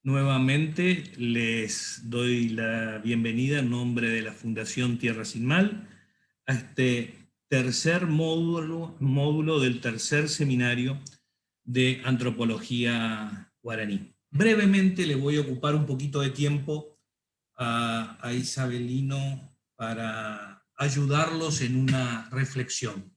Nuevamente les doy la bienvenida en nombre de la Fundación Tierra Sin Mal a este tercer módulo del tercer seminario de Antropología Guaraní. Brevemente le voy a ocupar un poquito de tiempo a Isabelino para ayudarlos en una reflexión.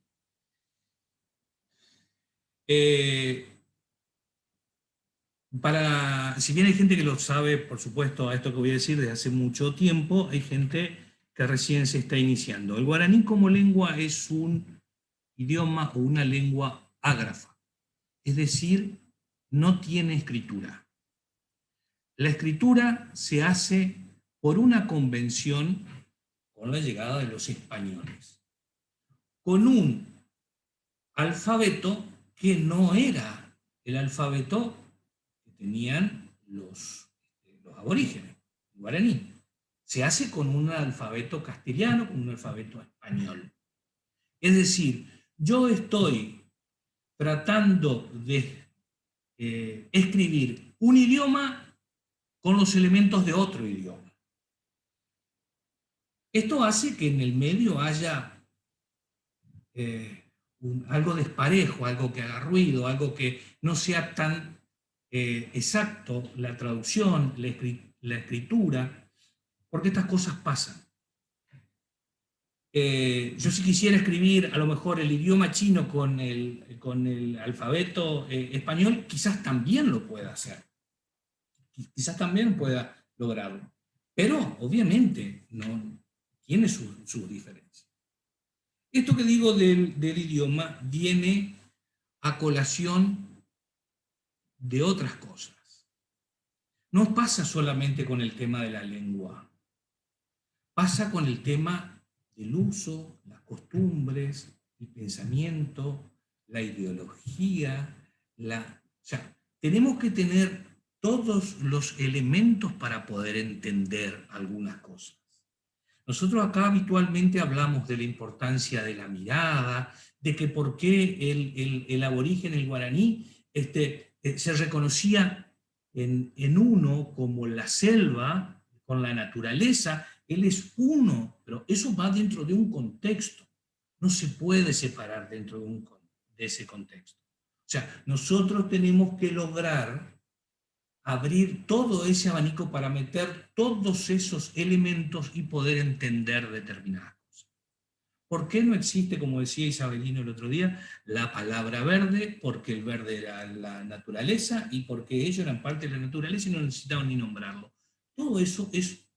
Si bien hay gente que lo sabe, por supuesto, a esto que voy a decir desde hace mucho tiempo, hay gente que recién se está iniciando. El guaraní como lengua es un idioma o una lengua ágrafa, es decir, no tiene escritura. La escritura se hace por una convención con la llegada de los españoles, con un alfabeto que no era el alfabeto que tenían los aborígenes, el guaraní. Se hace con un alfabeto castellano, con un alfabeto español. Es decir, yo estoy tratando de escribir un idioma con los elementos de otro idioma. Esto hace que en el medio haya algo desparejo, algo que haga ruido, algo que no sea tan exacto la traducción, la escritura, porque estas cosas pasan. Yo si quisiera escribir a lo mejor el idioma chino con el alfabeto español, quizás también lo pueda hacer. Quizás también pueda lograrlo. Pero obviamente no tiene sus diferencias. Esto que digo del idioma viene a colación de otras cosas. No pasa solamente con el tema de la lengua, pasa con el tema del uso, las costumbres, el pensamiento, la ideología, tenemos que tener todos los elementos para poder entender algunas cosas. Nosotros acá habitualmente hablamos de la importancia de la mirada, de que por qué el aborigen, el guaraní, se reconocía en uno como la selva, con la naturaleza. Él es uno, pero eso va dentro de un contexto. No se puede separar dentro de ese contexto. O sea, nosotros tenemos que lograr abrir todo ese abanico para meter todos esos elementos y poder entender determinadas cosas. ¿Por qué no existe, como decía Isabelino el otro día, la palabra verde? Porque el verde era la naturaleza y porque ellos eran parte de la naturaleza y no necesitaban ni nombrarlo. Todo eso es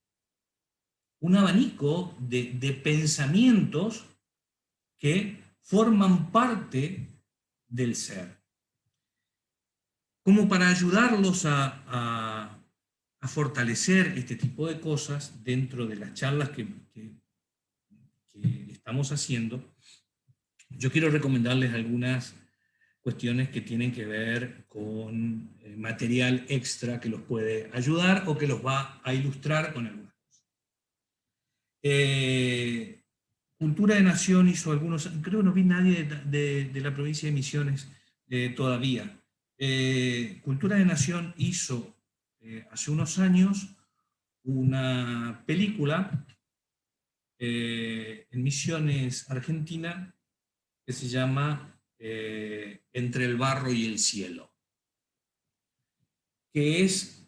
un abanico de pensamientos que forman parte del ser. Como para ayudarlos a fortalecer este tipo de cosas dentro de las charlas que estamos haciendo, yo quiero recomendarles algunas cuestiones que tienen que ver con material extra que los puede ayudar o que los va a ilustrar con algunas cosas. Cultura de Nación hizo algunos, creo que no vi nadie de la provincia de Misiones todavía. Cultura de Nación hizo hace unos años una película en Misiones, Argentina, que se llama Entre el barro y el cielo, que es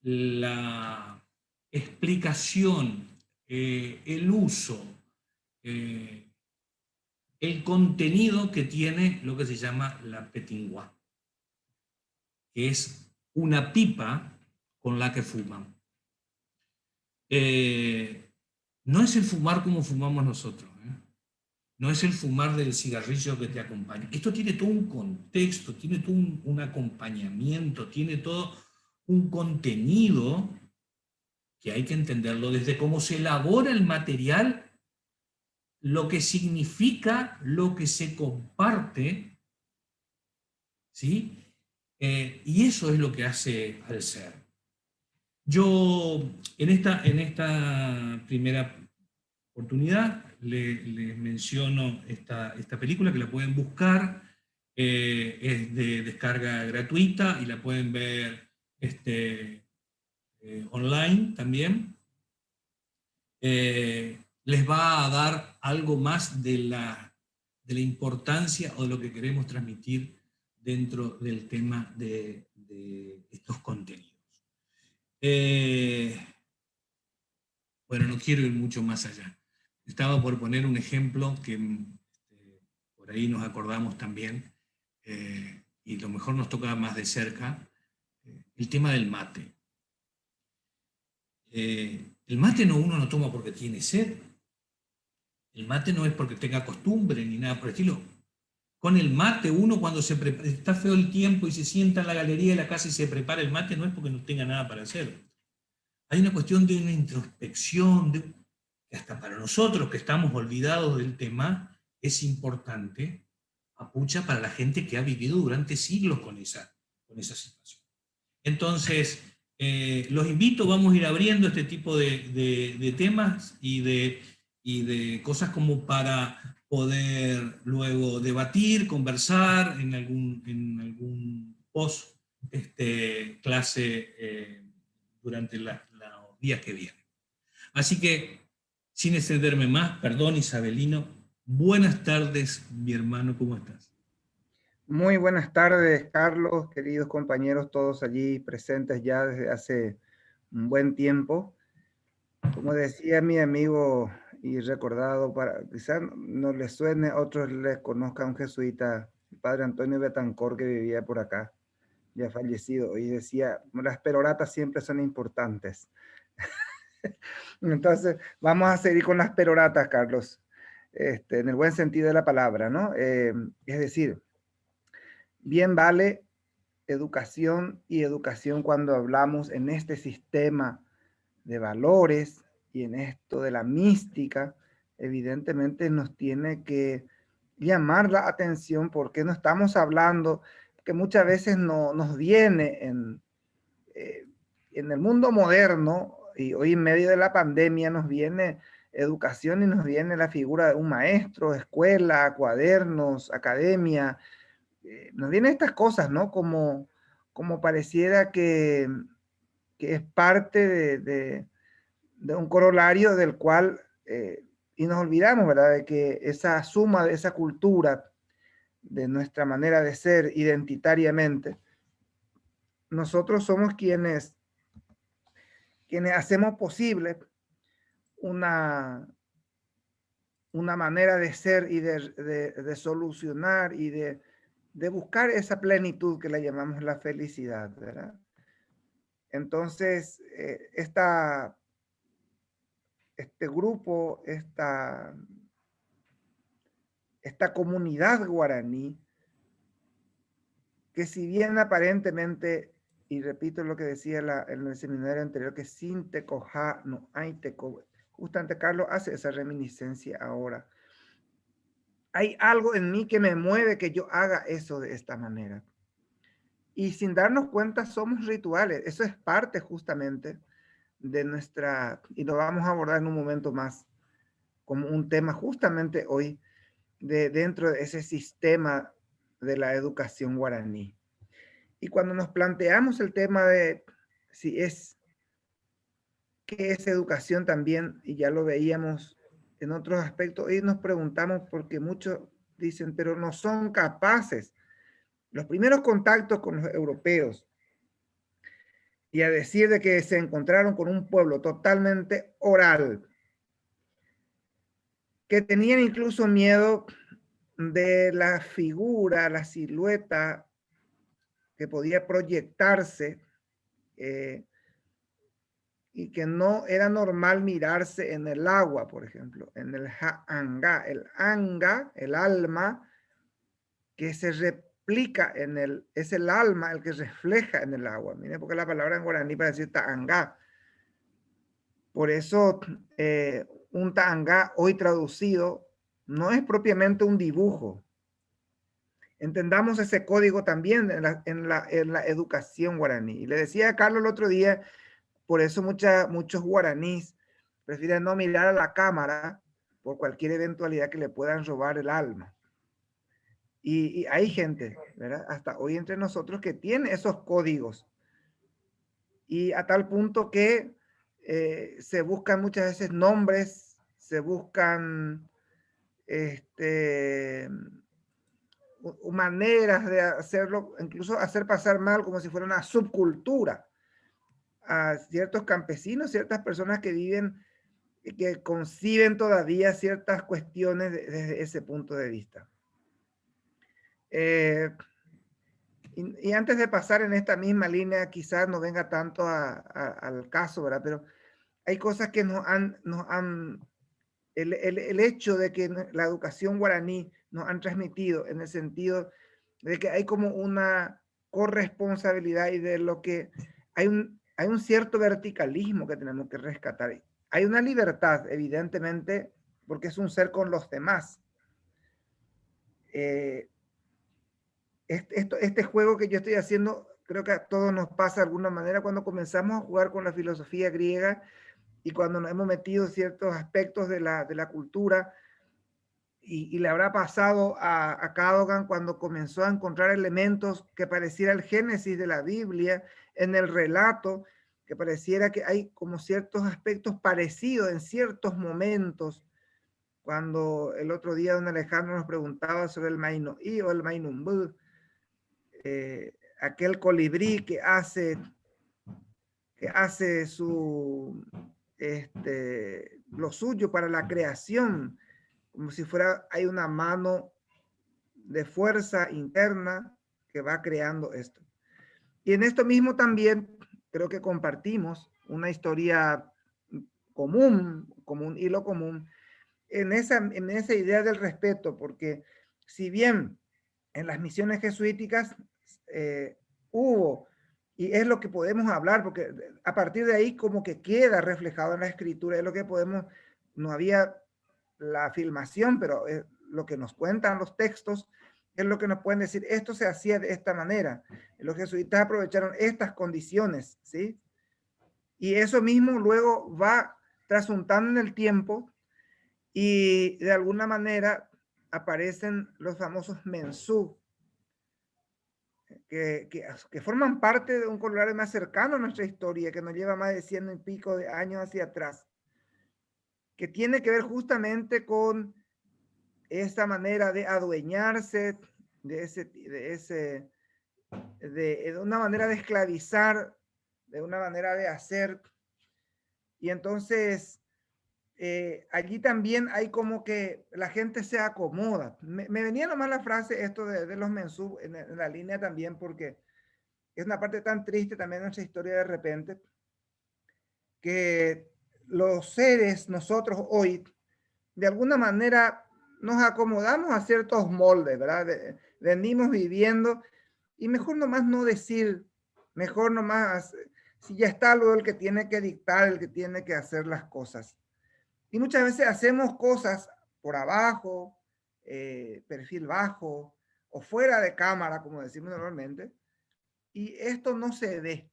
la explicación, el uso, el contenido que tiene lo que se llama la petingua, que es una pipa con la que fuman. No es el fumar como fumamos nosotros, no es el fumar del cigarrillo que te acompaña. Esto tiene todo un contexto, tiene todo un acompañamiento, tiene todo un contenido que hay que entenderlo desde cómo se elabora el material, lo que significa, lo que se comparte, ¿sí? Y eso es lo que hace al ser. Yo en esta primera oportunidad les menciono esta película que la pueden buscar, es de descarga gratuita y la pueden ver online también, les va a dar algo más de la importancia o de lo que queremos transmitir dentro del tema de estos contenidos. Bueno, no quiero ir mucho más allá. Estaba por poner un ejemplo que por ahí nos acordamos también, y lo mejor nos toca más de cerca, el tema del mate. El mate uno no toma porque tiene sed. El mate no es porque tenga costumbre ni nada por el estilo. Con el mate, uno cuando está feo el tiempo y se sienta en la galería de la casa y se prepara el mate, no es porque no tenga nada para hacer. Hay una cuestión de una introspección, que hasta para nosotros que estamos olvidados del tema, es importante, apucha para la gente que ha vivido durante siglos con esa situación. Entonces, los invito, vamos a ir abriendo este tipo de temas y de cosas como para poder luego debatir, conversar en algún post clase durante los días que vienen. Así que, sin extenderme más, perdón Isabelino, buenas tardes, mi hermano, ¿cómo estás? Muy buenas tardes, Carlos, queridos compañeros, todos allí presentes ya desde hace un buen tiempo. Como decía mi amigo y recordado, quizás no les suene, otros les conozcan, un jesuita, el padre Antonio Betancor, que vivía por acá, ya fallecido, y decía, las peroratas siempre son importantes. Entonces, vamos a seguir con las peroratas, Carlos, en el buen sentido de la palabra, ¿no? Es decir, bien vale educación y educación cuando hablamos en este sistema de valores y en esto de la mística, evidentemente nos tiene que llamar la atención porque no estamos hablando, que muchas veces no, nos viene en el mundo moderno y hoy en medio de la pandemia nos viene educación y nos viene la figura de un maestro, escuela, cuadernos, academia, nos vienen estas cosas, ¿no? Como pareciera que es parte de un corolario del cual, y nos olvidamos, ¿verdad? De que esa suma de esa cultura, de nuestra manera de ser identitariamente, nosotros somos quienes hacemos posible una manera de ser y de solucionar y de buscar esa plenitud que la llamamos la felicidad, ¿verdad? Entonces, este grupo, esta comunidad guaraní, que si bien aparentemente, y repito lo que decía en el seminario anterior, que sin tecojá no hay teco, justamente Carlos hace esa reminiscencia ahora. Hay algo en mí que me mueve que yo haga eso de esta manera. Y sin darnos cuenta somos rituales. Eso es parte justamente de nuestra, y lo vamos a abordar en un momento más, como un tema justamente hoy, dentro de ese sistema de la educación guaraní. Y cuando nos planteamos el tema de si es, qué es educación también, y ya lo veíamos en otros aspectos, y nos preguntamos porque muchos dicen, pero no son capaces. Los primeros contactos con los europeos, y a decir de que se encontraron con un pueblo totalmente oral, que tenían incluso miedo de la figura, la silueta que podía proyectarse, y que no era normal mirarse en el agua, por ejemplo, en el ha'anga, el alma que se replica es el alma el que refleja en el agua. Miren, porque la palabra en guaraní para decir ta'anga. Por eso, un ta'anga hoy traducido no es propiamente un dibujo. Entendamos ese código también en la educación guaraní. Y le decía a Carlos el otro día, por eso muchos guaraníes prefieren no mirar a la cámara por cualquier eventualidad que le puedan robar el alma. Y hay gente, ¿verdad? Hasta hoy entre nosotros que tiene esos códigos y a tal punto que se buscan muchas veces nombres, se buscan maneras de hacerlo, incluso hacer pasar mal como si fuera una subcultura a ciertos campesinos, ciertas personas que viven, que conciben todavía ciertas cuestiones desde ese punto de vista. Y antes de pasar en esta misma línea, quizás no venga tanto al caso, ¿verdad? Pero hay cosas que el hecho de que la educación guaraní nos han transmitido en el sentido de que hay como una corresponsabilidad y de lo que hay un cierto verticalismo que tenemos que rescatar. Hay una libertad, evidentemente, porque es un ser con los demás. Este juego que yo estoy haciendo, creo que a todos nos pasa de alguna manera cuando comenzamos a jugar con la filosofía griega y cuando nos hemos metido ciertos aspectos de la cultura, y le habrá pasado a Cadogan cuando comenzó a encontrar elementos que pareciera el génesis de la Biblia en el relato, que pareciera que hay como ciertos aspectos parecidos en ciertos momentos. Cuando el otro día don Alejandro nos preguntaba sobre el Mainoí o el Mainumbú, aquel colibrí que hace lo suyo para la creación, como si fuera, hay una mano de fuerza interna que va creando esto. Y en esto mismo también creo que compartimos una historia común, como un hilo común, en esa idea del respeto, porque si bien en las misiones jesuíticas hubo, y es lo que podemos hablar, porque a partir de ahí como que queda reflejado en la escritura, es lo que podemos, no había la filmación, pero lo que nos cuentan los textos es lo que nos pueden decir, esto se hacía de esta manera. Los jesuitas aprovecharon estas condiciones, ¿sí? Y eso mismo luego va trasuntando en el tiempo y de alguna manera aparecen los famosos mensú, que forman parte de un colorado más cercano a nuestra historia, que nos lleva más de 100 y pico de años hacia atrás, que tiene que ver justamente con esta manera de adueñarse de una manera de esclavizar, de una manera de hacer. Y entonces allí también hay como que la gente se acomoda. Me venía nomás la frase esto de los mensú en la línea también, porque es una parte tan triste también de nuestra historia de repente, que los seres, nosotros hoy, de alguna manera nos acomodamos a ciertos moldes, ¿verdad? Venimos viviendo y mejor nomás no decir, mejor nomás, si ya está luego el que tiene que dictar, el que tiene que hacer las cosas. Y muchas veces hacemos cosas por abajo, perfil bajo o fuera de cámara, como decimos normalmente, y esto no se ve.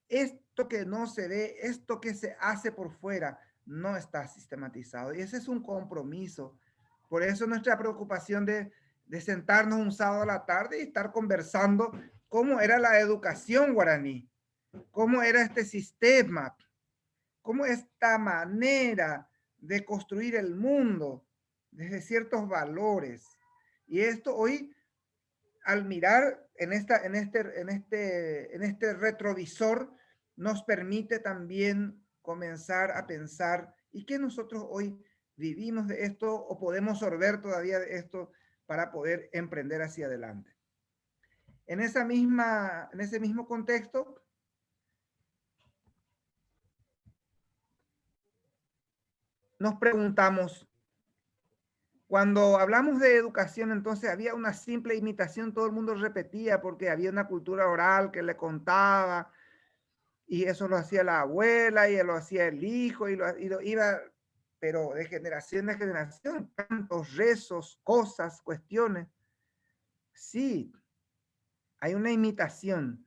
Esto que no se ve, esto que se hace por fuera, no está sistematizado. Y ese es un compromiso. Por eso nuestra preocupación de sentarnos un sábado a la tarde y estar conversando cómo era la educación guaraní, cómo era este sistema, cómo esta manera de construir el mundo desde ciertos valores. Y esto hoy, al mirar en este retrovisor, nos permite también comenzar a pensar y que nosotros hoy vivimos de esto o podemos sorber todavía de esto para poder emprender hacia adelante. En ese mismo contexto, nos preguntamos, cuando hablamos de educación, entonces había una simple imitación, todo el mundo repetía porque había una cultura oral que le contaba, y eso lo hacía la abuela y lo hacía el hijo y lo iba, pero de generación en generación, tantos rezos, cosas, cuestiones. Sí, hay una imitación,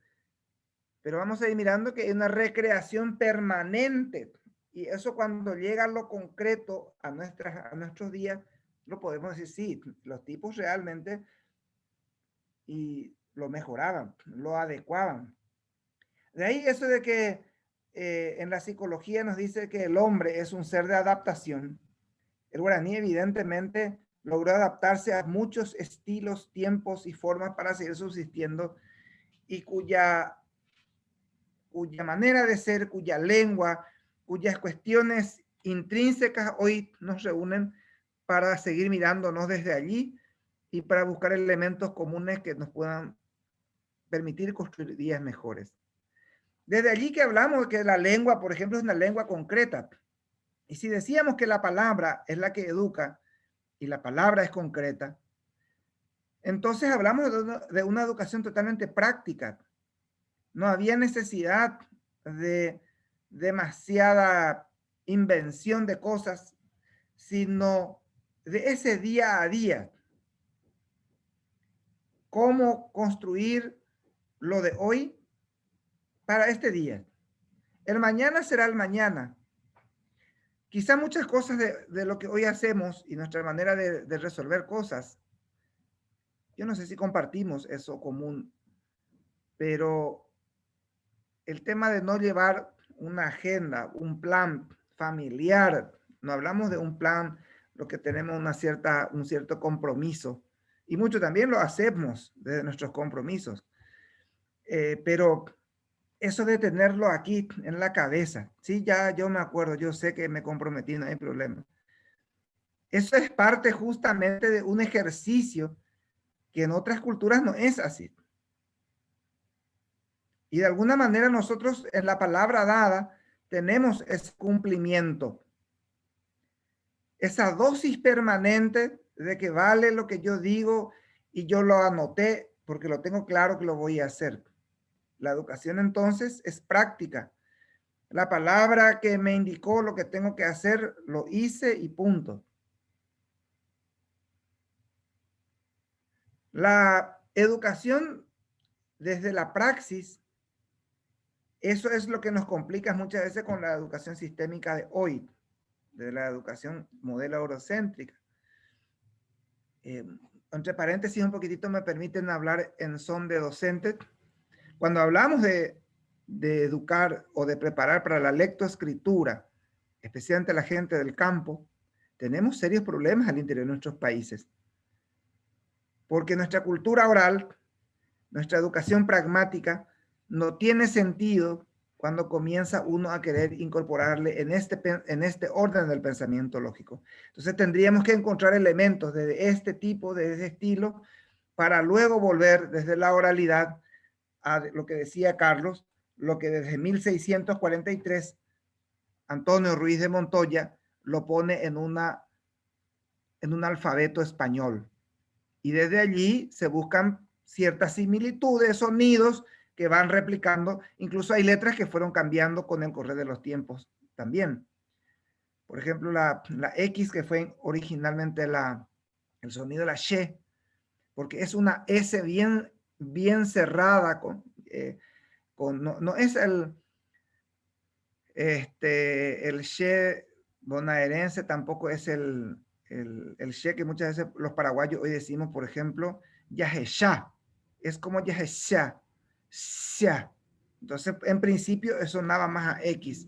pero vamos a ir mirando que hay una recreación permanente, y eso cuando llega a lo concreto a nuestros días, lo podemos decir, sí, los tipos realmente y lo mejoraban, lo adecuaban. De ahí eso de que en la psicología nos dice que el hombre es un ser de adaptación. El guaraní evidentemente logró adaptarse a muchos estilos, tiempos y formas para seguir subsistiendo y cuya manera de ser, cuya lengua, cuyas cuestiones intrínsecas hoy nos reúnen para seguir mirándonos desde allí y para buscar elementos comunes que nos puedan permitir construir días mejores. Desde allí que hablamos de que la lengua, por ejemplo, es una lengua concreta. Y si decíamos que la palabra es la que educa y la palabra es concreta, entonces hablamos de una educación totalmente práctica. No había necesidad de demasiada invención de cosas, sino de ese día a día. Cómo construir lo de hoy para este día. El mañana será el mañana. Quizá muchas cosas de lo que hoy hacemos y nuestra manera de resolver cosas, yo no sé si compartimos eso común, pero el tema de no llevar una agenda, un plan familiar, no hablamos de un plan, lo que tenemos un cierto compromiso, y mucho también lo hacemos desde nuestros compromisos, pero eso de tenerlo aquí en la cabeza, sí, ya yo me acuerdo, yo sé que me comprometí, no hay problema. Eso es parte justamente de un ejercicio que en otras culturas no es así. Y de alguna manera nosotros en la palabra dada tenemos ese cumplimiento, esa dosis permanente de que vale lo que yo digo y yo lo anoté porque lo tengo claro que lo voy a hacer. La educación entonces es práctica. La palabra que me indicó lo que tengo que hacer, lo hice y punto. La educación desde la praxis, eso es lo que nos complica muchas veces con la educación sistémica de hoy, de la educación modelo eurocéntrica. Entre paréntesis, un poquitito me permiten hablar en son de docente. Cuando hablamos de educar o de preparar para la lectoescritura, especialmente la gente del campo, tenemos serios problemas al interior de nuestros países. Porque nuestra cultura oral, nuestra educación pragmática, no tiene sentido cuando comienza uno a querer incorporarle en este orden del pensamiento lógico. Entonces tendríamos que encontrar elementos de este tipo, de ese estilo, para luego volver desde la oralidad a lo que decía Carlos, lo que desde 1643 Antonio Ruiz de Montoya lo pone en un alfabeto español. Y desde allí se buscan ciertas similitudes, sonidos que van replicando. Incluso hay letras que fueron cambiando con el correr de los tiempos también. Por ejemplo, la X, que fue originalmente el sonido de la she, porque es una S bien cerrada, no es el she bonaerense, tampoco es el she que muchas veces los paraguayos hoy decimos, por ejemplo, yahesha, es como yahesha, sha. Entonces, en principio, eso sonaba más a X.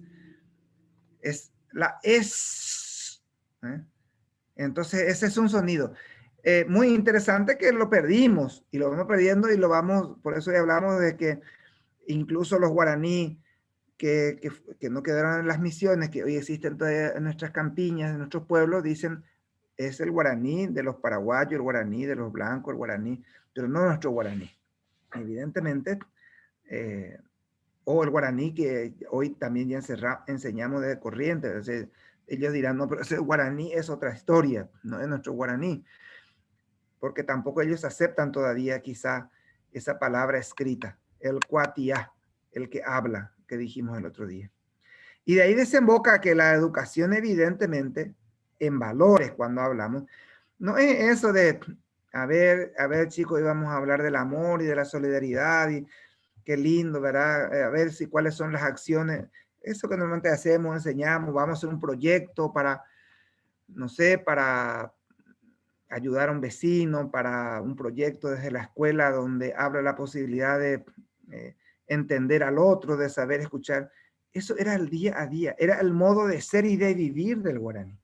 Es la S. Entonces, ese es un sonido muy interesante que lo perdimos y lo vamos perdiendo y lo vamos, por eso ya hablamos de que incluso los guaraní que no quedaron en las misiones, que hoy existen todavía en nuestras campiñas, en nuestros pueblos, dicen, es el guaraní de los paraguayos, el guaraní de los blancos, el guaraní, pero no nuestro guaraní. Evidentemente, o el guaraní que hoy también ya enseñamos de corriente. Entonces, ellos dirán, no, pero ese guaraní es otra historia, no es nuestro guaraní, porque tampoco ellos aceptan todavía quizá esa palabra escrita, el cuatiá, el que habla, que dijimos el otro día. Y de ahí desemboca que la educación evidentemente en valores cuando hablamos, no es eso de, a ver chicos, hoy vamos a hablar del amor y de la solidaridad y qué lindo, ¿verdad? A ver cuáles son las acciones, eso que normalmente hacemos, enseñamos, vamos a hacer un proyecto para, no sé, para ayudar a un vecino, para un proyecto desde la escuela donde habla la posibilidad de entender al otro, de saber escuchar. Eso era el día a día, era el modo de ser y de vivir del guaraní.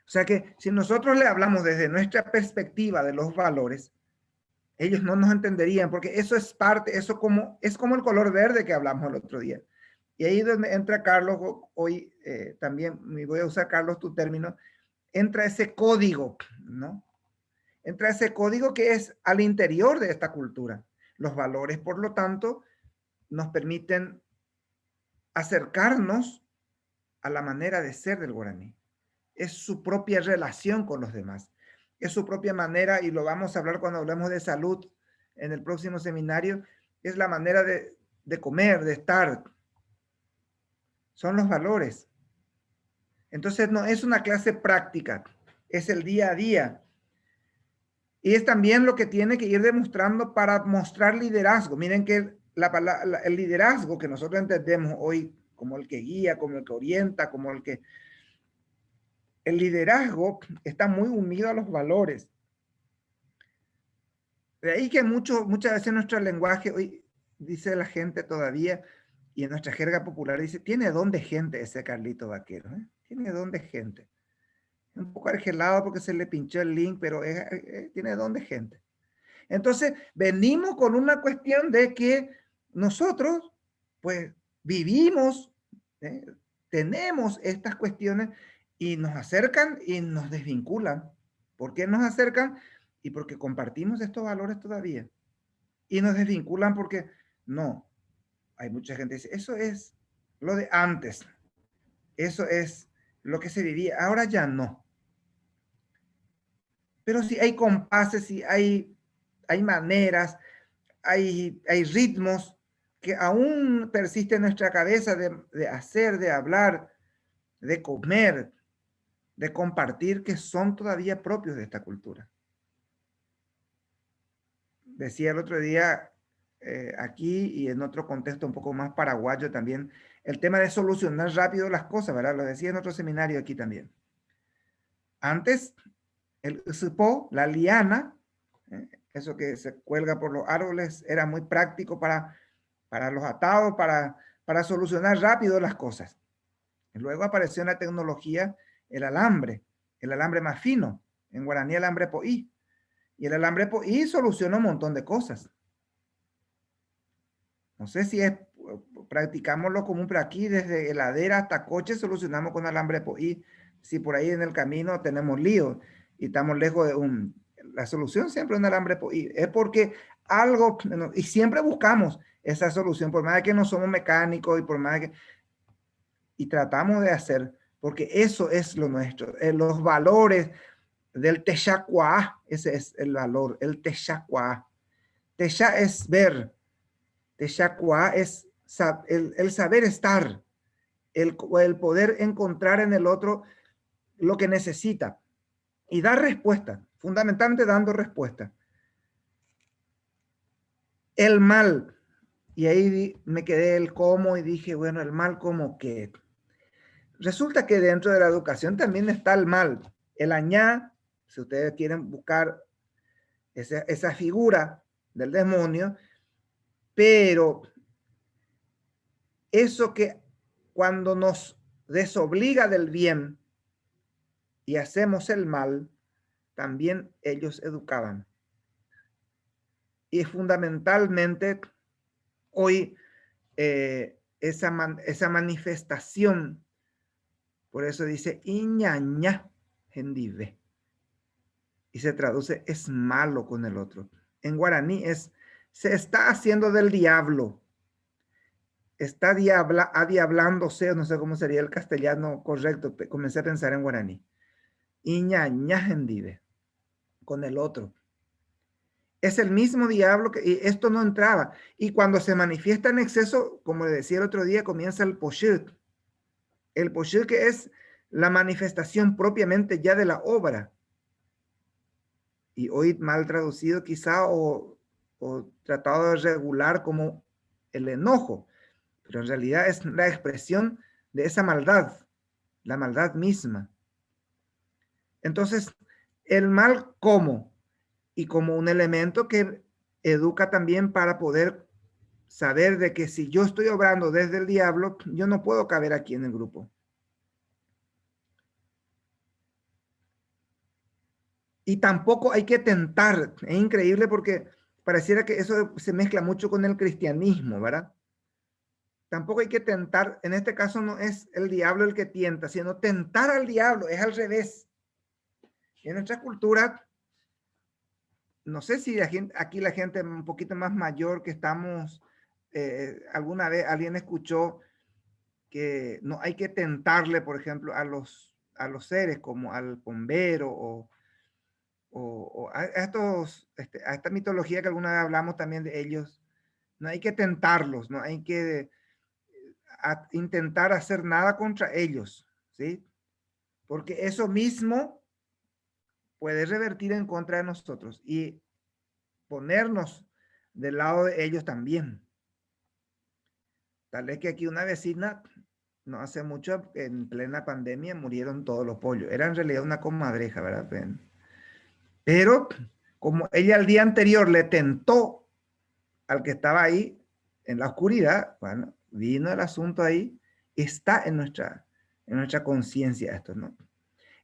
O sea que si nosotros le hablamos desde nuestra perspectiva de los valores, ellos no nos entenderían, porque eso es parte, eso es como el color verde que hablamos el otro día. Y ahí es donde entra Carlos, hoy también, voy a usar, Carlos, tu término, entra ese código, ¿no? Entra ese código que es al interior de esta cultura. Los valores, por lo tanto, nos permiten acercarnos a la manera de ser del guaraní. Es su propia relación con los demás. Es su propia manera, y lo vamos a hablar cuando hablemos de salud en el próximo seminario, es la manera de comer, de estar. Son los valores. Entonces no es una clase práctica, es el día a día. Y es también lo que tiene que ir demostrando para mostrar liderazgo. Miren que el liderazgo que nosotros entendemos hoy como el que guía, como el que orienta, como el que... El liderazgo está muy unido a los valores. De ahí que muchas veces nuestro lenguaje, hoy dice la gente todavía, y en nuestra jerga popular dice, tiene don de gente ese Carlito Vaquero, ¿eh? Tiene don de gente. Un poco argelado porque se le pinchó el link, pero tiene don de gente. Entonces, venimos con una cuestión de que nosotros, pues, vivimos, tenemos estas cuestiones y nos acercan y nos desvinculan. ¿Por qué nos acercan? Y porque compartimos estos valores todavía. Y nos desvinculan porque no. Hay mucha gente que dice, eso es lo de antes. Eso es lo que se vivía. Ahora ya no. Pero sí hay compases, sí hay maneras, hay ritmos que aún persisten en nuestra cabeza de hacer, de hablar, de comer, de compartir, que son todavía propios de esta cultura. Decía el otro día aquí y en otro contexto un poco más paraguayo también, el tema de solucionar rápido las cosas, ¿verdad? Lo decía en otro seminario aquí también. Antes, el usupó, la liana, eso que se cuelga por los árboles, era muy práctico para los atados, para solucionar rápido las cosas. Y luego apareció en la tecnología el alambre más fino, en guaraní el alambre poí. Y el alambre poí soluciona un montón de cosas. No sé si practicamos lo común, pero aquí desde heladera hasta coche solucionamos con alambre poí. Si por ahí en el camino tenemos lío y estamos lejos de la solución siempre es un alambre poí. Es porque algo, y siempre buscamos esa solución, por más de que no somos mecánicos y por más de que... Y tratamos de hacer, porque eso es lo nuestro. Los valores del Texacuá, ese es el valor, el Texacuá. Texá es ver, Texacuá es el saber estar, el poder encontrar en el otro lo que necesita y dar respuesta, fundamentalmente dando respuesta. El mal, y ahí me quedé el cómo y dije, bueno, el mal como que... Resulta que dentro de la educación también está el mal, el añá, si ustedes quieren buscar esa figura del demonio, pero eso que cuando nos desobliga del bien y hacemos el mal, también ellos educaban. Y fundamentalmente hoy esa manifestación, por eso dice iñaña gendive, y se traduce es malo con el otro. En guaraní se está haciendo del diablo, está adiablándose, no sé cómo sería el castellano correcto, comencé a pensar en guaraní. Iñaña gendive, con el otro. Es el mismo diablo que esto no entraba. Y cuando se manifiesta en exceso, como le decía el otro día, comienza el poshir. El poshir que es la manifestación propiamente ya de la obra. Y hoy mal traducido quizá o tratado de regular como el enojo. Pero en realidad es la expresión de esa maldad, la maldad misma. Entonces, el mal como, y como un elemento que educa también para poder saber de que si yo estoy obrando desde el diablo, yo no puedo caber aquí en el grupo. Y tampoco hay que tentar. Es increíble porque pareciera que eso se mezcla mucho con el cristianismo, ¿verdad? Tampoco hay que tentar. En este caso no es el diablo el que tienta, sino tentar al diablo. Es al revés. En nuestra cultura, no sé si aquí la gente un poquito más mayor que estamos, alguna vez alguien escuchó que no hay que tentarle, por ejemplo, a los seres como al bombero o a estos, a esta mitología que alguna vez hablamos también de ellos. No hay que tentarlos, no hay que intentar hacer nada contra ellos, ¿sí? Porque eso mismo puede revertir en contra de nosotros y ponernos del lado de ellos también. Tal vez que aquí una vecina, no hace mucho, en plena pandemia, murieron todos los pollos. Era en realidad una comadreja, ¿verdad? Pero como ella el día anterior le tentó al que estaba ahí en la oscuridad, bueno, vino el asunto ahí, está en nuestra conciencia esto, ¿no?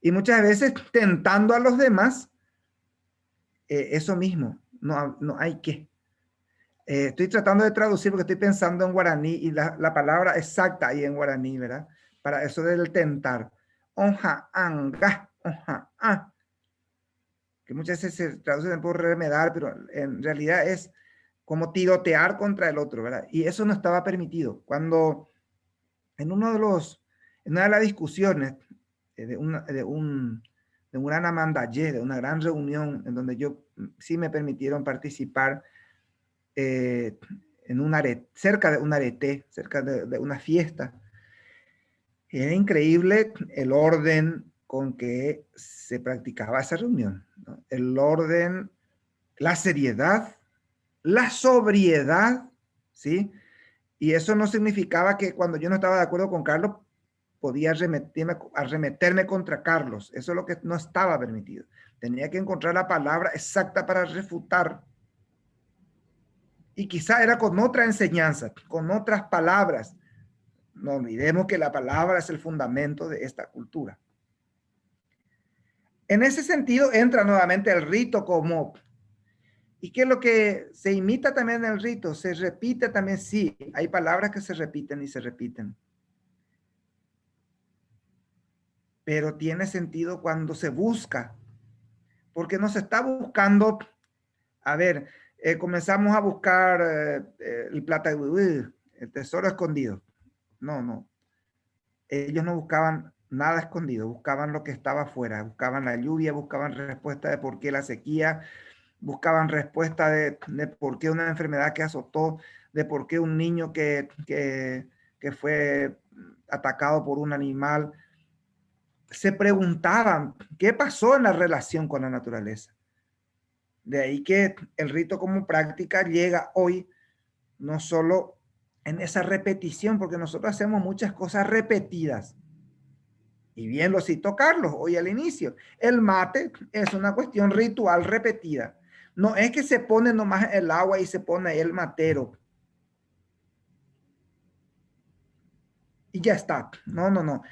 Y muchas veces tentando a los demás, eso mismo, no hay que. Estoy tratando de traducir porque estoy pensando en guaraní y la palabra exacta ahí en guaraní, ¿verdad? Para eso del tentar. Onja, anga, onja, que muchas veces se traduce por remedar, pero en realidad es como tirotear contra el otro, ¿verdad? Y eso no estaba permitido. Cuando en una de las discusiones de un gran amandallé, de una gran reunión en donde yo sí me permitieron participar, en un arete, cerca de un arete, cerca de una fiesta. Era increíble el orden con que se practicaba esa reunión, ¿no? El orden, la seriedad, la sobriedad, ¿sí? Y eso no significaba que cuando yo no estaba de acuerdo con Carlos, podía arremeterme contra Carlos. Eso es lo que no estaba permitido. Tenía que encontrar la palabra exacta para refutar. Y quizá era con otra enseñanza, con otras palabras. No olvidemos que la palabra es el fundamento de esta cultura. En ese sentido entra nuevamente el rito como, ¿y qué es lo que se imita también en el rito? Se repite también, sí, hay palabras que se repiten y se repiten. Pero tiene sentido cuando se busca, porque no se está buscando, a ver, comenzamos a buscar el plata, el tesoro escondido. No. Ellos no buscaban nada escondido, buscaban lo que estaba afuera, buscaban la lluvia, buscaban respuesta de por qué la sequía, buscaban respuesta de por qué una enfermedad que azotó, de por qué un niño que fue atacado por un animal. Se preguntaban qué pasó en la relación con la naturaleza. De ahí que el rito como práctica llega hoy no solo en esa repetición, porque nosotros hacemos muchas cosas repetidas. Y bien lo citó Carlos hoy al inicio. El mate es una cuestión ritual repetida. No es que se pone nomás el agua y se pone ahí el matero. Y ya está. No.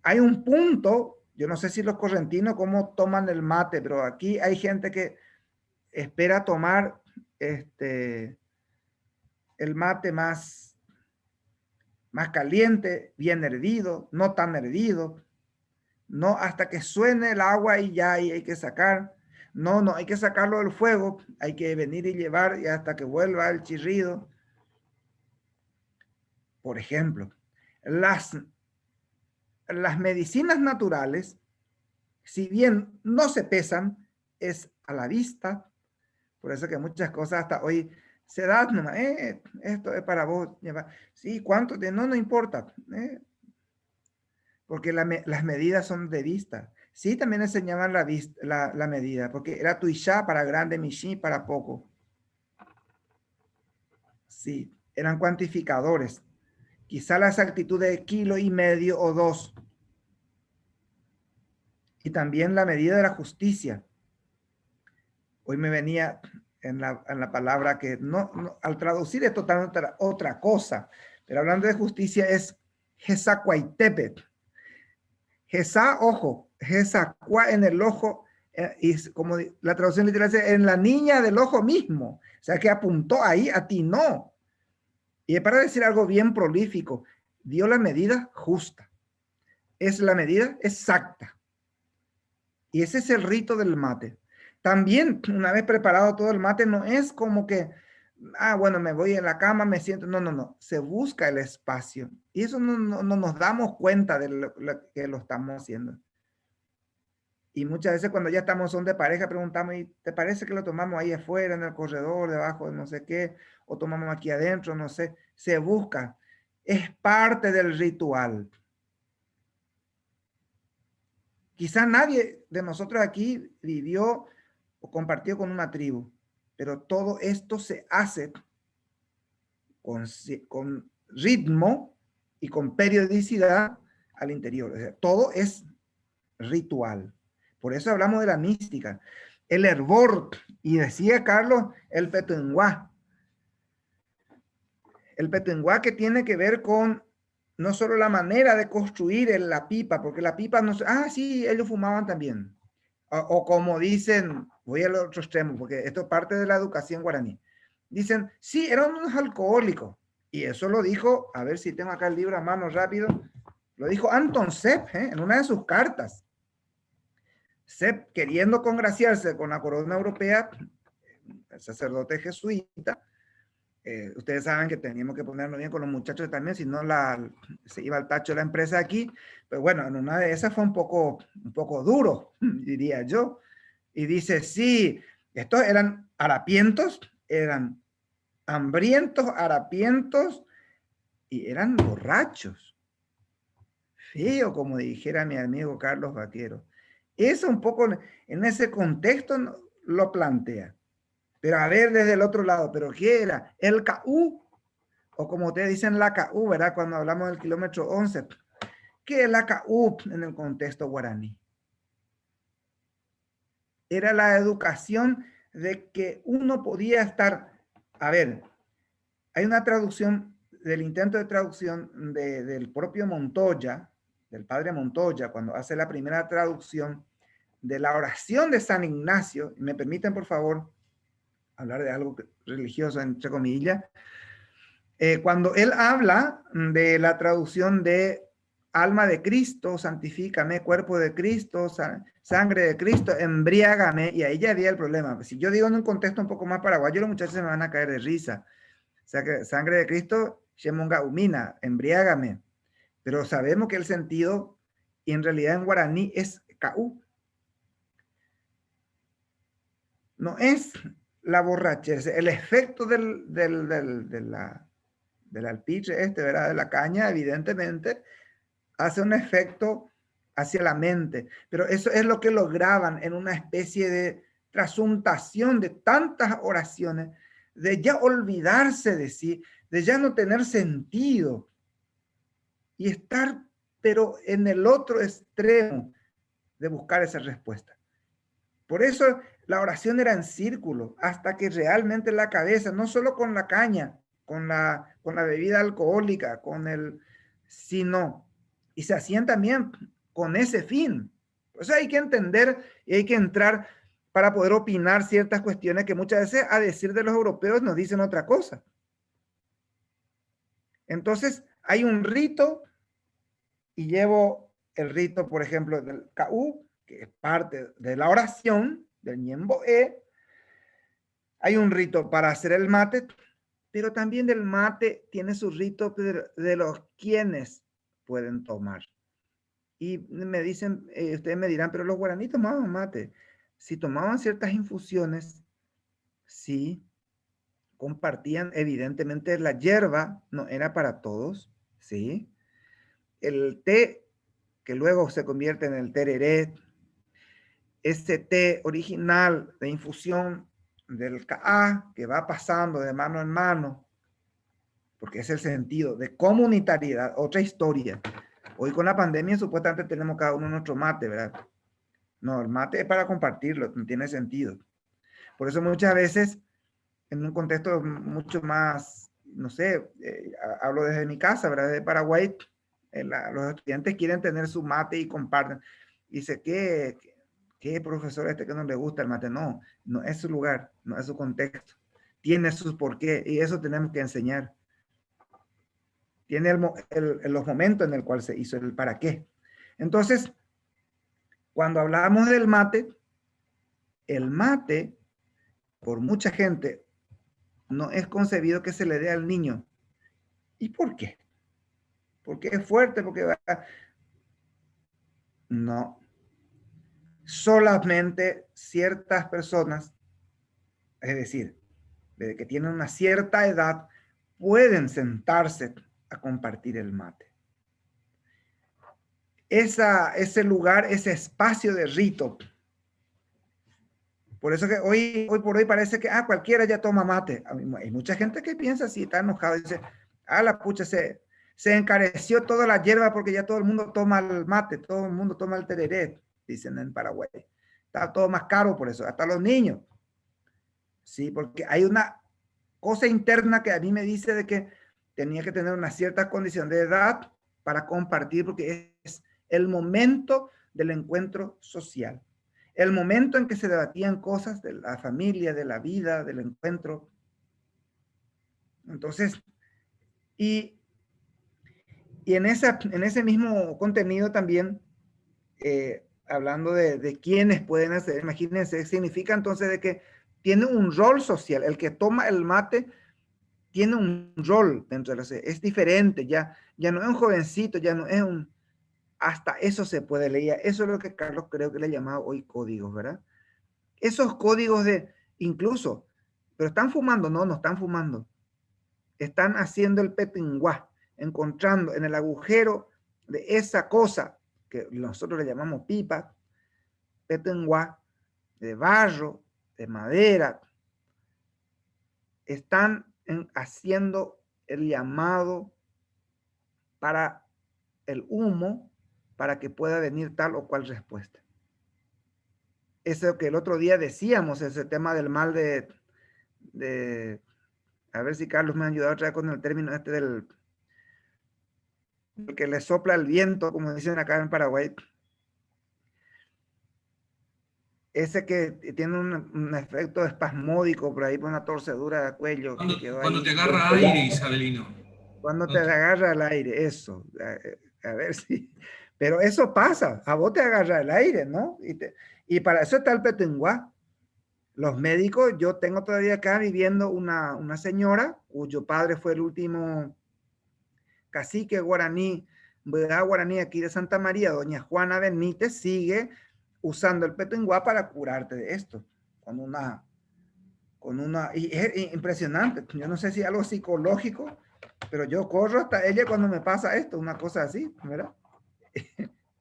Hay un punto, yo no sé si los correntinos cómo toman el mate, pero aquí hay gente que espera tomar el mate más caliente, bien hervido, no tan hervido. No hasta que suene el agua y ya ahí hay que sacar. No hay que sacarlo del fuego, hay que venir y llevar y hasta que vuelva el chirrido. Por ejemplo, las medicinas naturales, si bien no se pesan, es a la vista. Por eso que muchas cosas hasta hoy se dan, esto es para vos. Sí, ¿cuánto? No importa. Porque las medidas son de vista. Sí, también enseñaban la medida, porque era tuishá para grande, mishi para poco. Sí, eran cuantificadores. Quizá la exactitud de 1,5 o 2. Y también la medida de la justicia. Hoy me venía en la palabra que al traducir es totalmente otra cosa. Pero hablando de justicia es Jesacuaitepet. Jesá, ojo, Jesacua en el ojo, y como la traducción literal dice, en la niña del ojo mismo. O sea que apuntó ahí, atinó. Y para decir algo bien prolífico, dio la medida justa. Es la medida exacta. Y ese es el rito del mate. También, una vez preparado todo el mate, no es como que, bueno, me voy en la cama, me siento. No, no, no. Se busca el espacio. Y eso no nos damos cuenta de lo que lo estamos haciendo. Y muchas veces cuando ya son de pareja, preguntamos, ¿y te parece que lo tomamos ahí afuera, en el corredor, debajo de no sé qué? ¿O tomamos aquí adentro? No sé. Se busca. Es parte del ritual. Quizás nadie de nosotros aquí vivió o compartió con una tribu, pero todo esto se hace con ritmo y con periodicidad al interior. O sea, todo es ritual. Por eso hablamos de la mística. El hervor, y decía Carlos, el petuenguá. El petuenguá que tiene que ver con no solo la manera de construir la pipa, porque la pipa no... sí, ellos fumaban también. O como dicen, voy al otro extremo, porque esto es parte de la educación guaraní. Dicen, sí, eran unos alcohólicos. Y eso lo dijo, a ver si tengo acá el libro a mano rápido, lo dijo Anton Sepp, en una de sus cartas. Sepp, queriendo congraciarse con la corona europea, el sacerdote jesuita, ustedes saben que teníamos que ponernos bien con los muchachos también, si no se iba al tacho la empresa aquí. Pero bueno, en una de esas fue un poco duro, diría yo. Y dice, sí, estos eran harapientos, eran hambrientos, harapientos y eran borrachos. Feo, como dijera mi amigo Carlos Vaquero. Eso un poco en ese contexto lo plantea. Pero a ver desde el otro lado, ¿pero qué era? El KU, o como ustedes dicen la KU, ¿verdad? Cuando hablamos del kilómetro 11. ¿Qué es la KU en el contexto guaraní? Era la educación de que uno podía estar, a ver, hay una traducción del intento de traducción del propio Montoya, del padre Montoya, cuando hace la primera traducción de la oración de San Ignacio. ¿Me permiten, por favor, hablar de algo religioso, entre comillas? Cuando él habla de la traducción de alma de Cristo, santifícame, cuerpo de Cristo, sangre de Cristo, embriágame, y ahí ya había el problema. Si yo digo en un contexto un poco más paraguayo, los muchachos se me van a caer de risa. O sea que sangre de Cristo, shemunga umina, embriágame. Pero sabemos que el sentido, y en realidad en guaraní, es caú. No es la borrachera, el efecto del alpiche ¿verdad? De la caña, evidentemente, hace un efecto hacia la mente. Pero eso es lo que lograban en una especie de trasuntación de tantas oraciones, de ya olvidarse de sí, de ya no tener sentido y estar, pero en el otro extremo de buscar esa respuesta. Por eso la oración era en círculo, hasta que realmente la cabeza, no solo con la caña, con la bebida alcohólica, sino, y se hacían también con ese fin. O sea, hay que entender y hay que entrar para poder opinar ciertas cuestiones que muchas veces, a decir de los europeos, nos dicen otra cosa. Entonces, hay un rito, y llevo el rito, por ejemplo, del KU, que es parte de la oración, del Ñemboé. Hay un rito para hacer el mate, pero también del mate tiene su rito de los quienes pueden tomar. Y me dicen, ustedes me dirán, pero los guaraní tomaban mate. Si tomaban ciertas infusiones, sí, compartían, evidentemente la hierba no era para todos, sí. El té, que luego se convierte en el tereré, este té original de infusión del Ka, que va pasando de mano en mano, porque es el sentido de comunitariedad, otra historia. Hoy con la pandemia supuestamente tenemos cada uno nuestro mate, ¿verdad? No, el mate es para compartirlo, no tiene sentido. Por eso muchas veces en un contexto mucho más, no sé, hablo desde mi casa, ¿verdad? Desde Paraguay, los estudiantes quieren tener su mate y comparten. Dice, ¿qué profesor este que no le gusta el mate? No, no es su lugar, no es su contexto. Tiene sus por qué y eso tenemos que enseñar. Tiene los momentos en el cual se hizo el para qué. Entonces, cuando hablamos del mate, el mate, por mucha gente, no es concebido que se le dé al niño. ¿Y por qué? Porque es fuerte, porque va... No. Solamente ciertas personas, es decir, desde que tienen una cierta edad, pueden sentarse a compartir el mate. Ese lugar, ese espacio de rito. Por eso que hoy por hoy parece que cualquiera ya toma mate. Hay mucha gente que piensa así, está enojado, dice, la pucha, se encareció toda la hierba porque ya todo el mundo toma el mate, todo el mundo toma el tereré, dicen en Paraguay. Está todo más caro por eso, hasta los niños. Sí, porque hay una cosa interna que a mí me dice de que tenía que tener una cierta condición de edad para compartir, porque es el momento del encuentro social. El momento en que se debatían cosas de la familia, de la vida, del encuentro. Entonces, y en ese mismo contenido también, hablando de quiénes pueden hacer, imagínense, significa entonces de que tiene un rol social. El que toma el mate tiene un rol dentro de la sociedad. Es diferente, ya no es un jovencito, ya no es un... Hasta eso se puede leer. Eso es lo que Carlos creo que le ha llamado hoy códigos, ¿verdad? Esos códigos de, incluso, pero están fumando, no están fumando. Están haciendo el petinguá, encontrando en el agujero de esa cosa que nosotros le llamamos pipa, petinguá, de barro, de madera, están haciendo el llamado para el humo, para que pueda venir tal o cual respuesta. Eso que el otro día decíamos, ese tema del mal de a ver si Carlos me ha ayudado otra vez con el término este del que le sopla el viento, como dicen acá en Paraguay. Ese que tiene un efecto espasmódico por ahí, por una torcedura de cuello que quedó Cuando ahí. te agarra aire, Isabelino. Cuando te agarra el aire, eso. A ver si... Pero eso pasa, a vos te agarra el aire, ¿no? Y para eso está el petinguá. Los médicos, yo tengo todavía acá viviendo una señora cuyo padre fue el último cacique guaraní, guaraní aquí de Santa María, doña Juana Benítez, sigue usando el petinguá para curarte de esto, y es impresionante. Yo no sé si algo psicológico, pero yo corro hasta ella cuando me pasa esto, una cosa así, ¿verdad?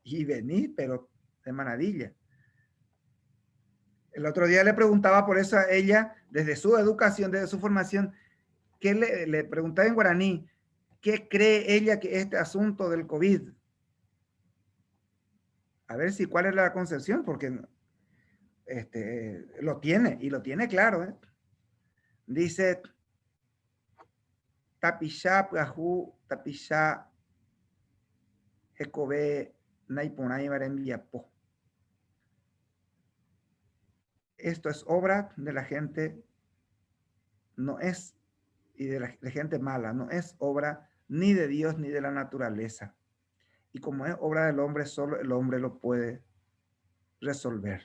Y vení, pero de maravilla. El otro día le preguntaba por eso a ella, desde su educación, desde su formación, que le preguntaba en guaraní, ¿qué cree ella que este asunto del COVID? A ver si cuál es la concepción, porque lo tiene, y lo tiene claro. Dice, tapishá, prajú, tapishá, Jecobé, Naiponay, Barembiapo. Esto es obra de la gente, no es, y de la gente mala, no es obra ni de Dios ni de la naturaleza. Y como es obra del hombre, solo el hombre lo puede resolver.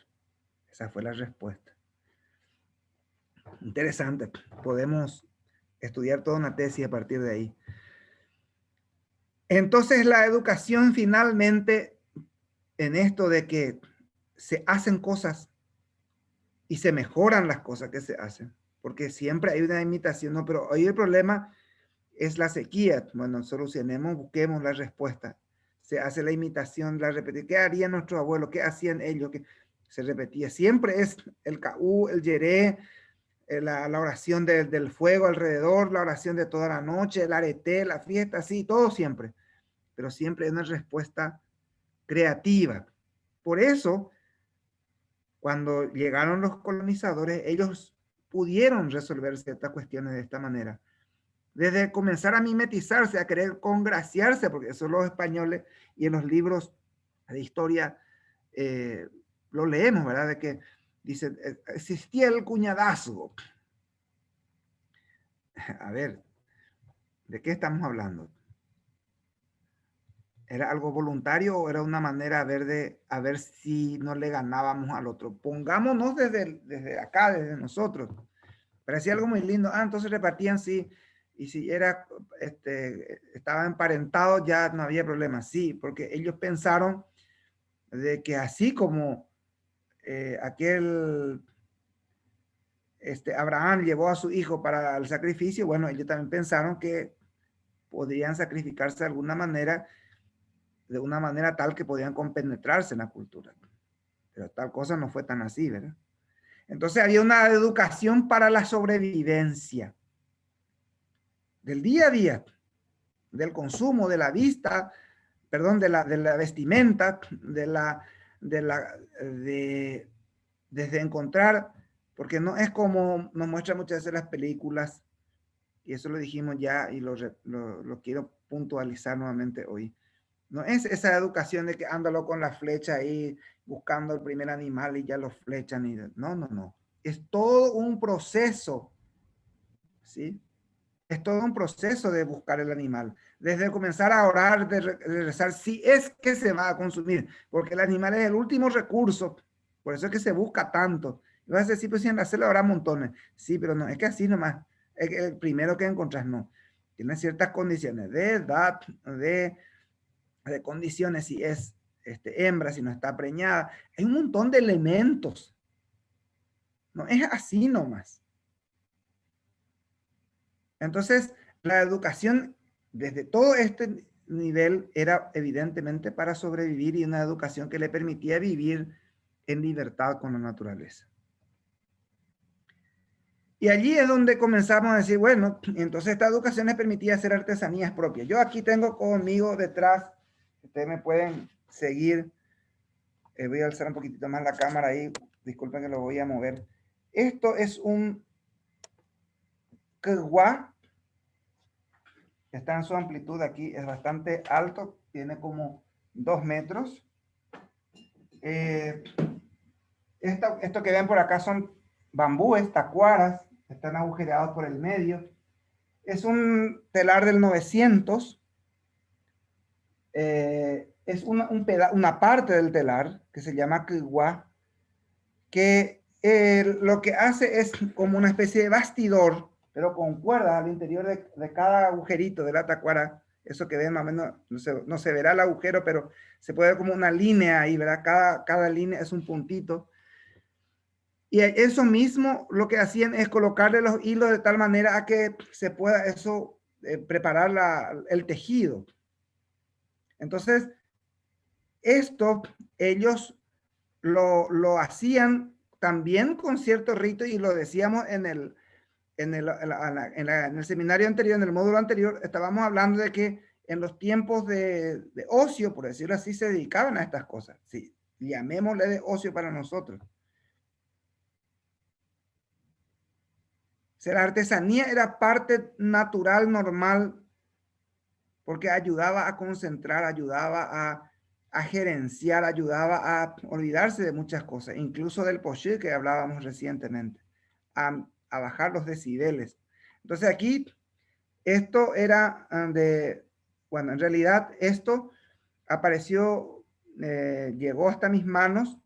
Esa fue la respuesta. Interesante. Podemos estudiar toda una tesis a partir de ahí. Entonces la educación finalmente en esto de que se hacen cosas y se mejoran las cosas que se hacen, porque siempre hay una imitación, no, pero hoy el problema es la sequía. Bueno, solucionemos, busquemos la respuesta. Se hace la imitación, la repetición. ¿Qué harían nuestros abuelos? ¿Qué hacían ellos? Que se repetía. Siempre es el caú, el yeré, la oración del fuego alrededor, la oración de toda la noche, el arete, la fiesta, sí, todo siempre. Pero siempre es una respuesta creativa. Por eso, cuando llegaron los colonizadores, ellos pudieron resolver ciertas cuestiones de esta manera. Desde comenzar a mimetizarse, a querer congraciarse, porque eso los españoles y en los libros de historia lo leemos, ¿verdad? De que dice, existía el cuñadazgo. A ver, ¿de qué estamos hablando? ¿Era algo voluntario o era una manera a ver si no le ganábamos al otro? Pongámonos desde acá, desde nosotros. Parecía algo muy lindo. Ah, entonces repartían, sí. Y si era, estaba emparentado, ya no había problema. Sí, porque ellos pensaron de que así como Abraham llevó a su hijo para el sacrificio, bueno, ellos también pensaron que podrían sacrificarse de una manera tal que podían compenetrarse en la cultura. Pero tal cosa no fue tan así, ¿verdad? Entonces había una educación para la sobrevivencia del día a día, del consumo, de la vista, perdón, de la vestimenta, desde encontrar, porque no es como nos muestran muchas veces las películas, y eso lo dijimos ya y lo quiero puntualizar nuevamente hoy. No es esa educación de que ándalo con la flecha ahí buscando el primer animal y ya lo flechan. No. Es todo un proceso, ¿sí? Es todo un proceso de buscar el animal. Desde comenzar a orar, de rezar, si es que se va a consumir, porque el animal es el último recurso. Por eso es que se busca tanto. Y vas a decir, pues si en la selva habrá montones. Sí, pero no, es que así nomás. Es que el primero que encontrás no. Tiene ciertas condiciones de edad, de condiciones, si es hembra, si no está preñada. Hay un montón de elementos. No es así nomás. Entonces, la educación desde todo este nivel era evidentemente para sobrevivir y una educación que le permitía vivir en libertad con la naturaleza. Y allí es donde comenzamos a decir, bueno, entonces esta educación les permitía hacer artesanías propias. Yo aquí tengo conmigo detrás, ustedes me pueden seguir, voy a alzar un poquitito más la cámara ahí, disculpen que lo voy a mover. Esto es un quechua, está en su amplitud aquí, es bastante alto, tiene como 2 metros. Esto que ven por acá son bambúes, tacuaras, están agujereados por el medio. Es un telar del 900. Es una parte del telar que se llama quechua, que lo que hace es como una especie de bastidor, pero con cuerdas al interior de cada agujerito de la tacuara. Eso que ven más o menos, no se verá el agujero, pero se puede ver como una línea ahí, ¿verdad? Cada línea es un puntito. Y eso mismo lo que hacían es colocarle los hilos de tal manera a que se pueda eso preparar el tejido. Entonces, esto ellos lo hacían también con cierto rito y lo decíamos en el seminario anterior, en el módulo anterior, estábamos hablando de que en los tiempos de ocio, por decirlo así, se dedicaban a estas cosas. Sí, llamémosle de ocio para nosotros. O sea, la artesanía era parte natural, normal, porque ayudaba a concentrar, ayudaba a gerenciar, ayudaba a olvidarse de muchas cosas, incluso del poché que hablábamos recientemente, a bajar los decibeles. Entonces aquí, esto era bueno, en realidad esto apareció, llegó hasta mis manos,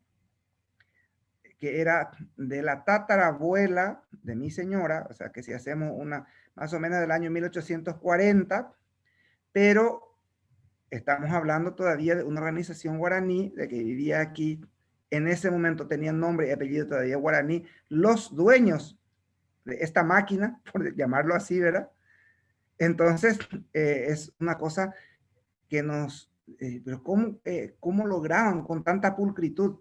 que era de la tatarabuela de mi señora, o sea que si hacemos más o menos del año 1840, pero estamos hablando todavía de una organización guaraní, de que vivía aquí, en ese momento tenían nombre y apellido todavía guaraní, los dueños de esta máquina, por llamarlo así, ¿verdad? Entonces, es una cosa que pero ¿cómo lograban con tanta pulcritud?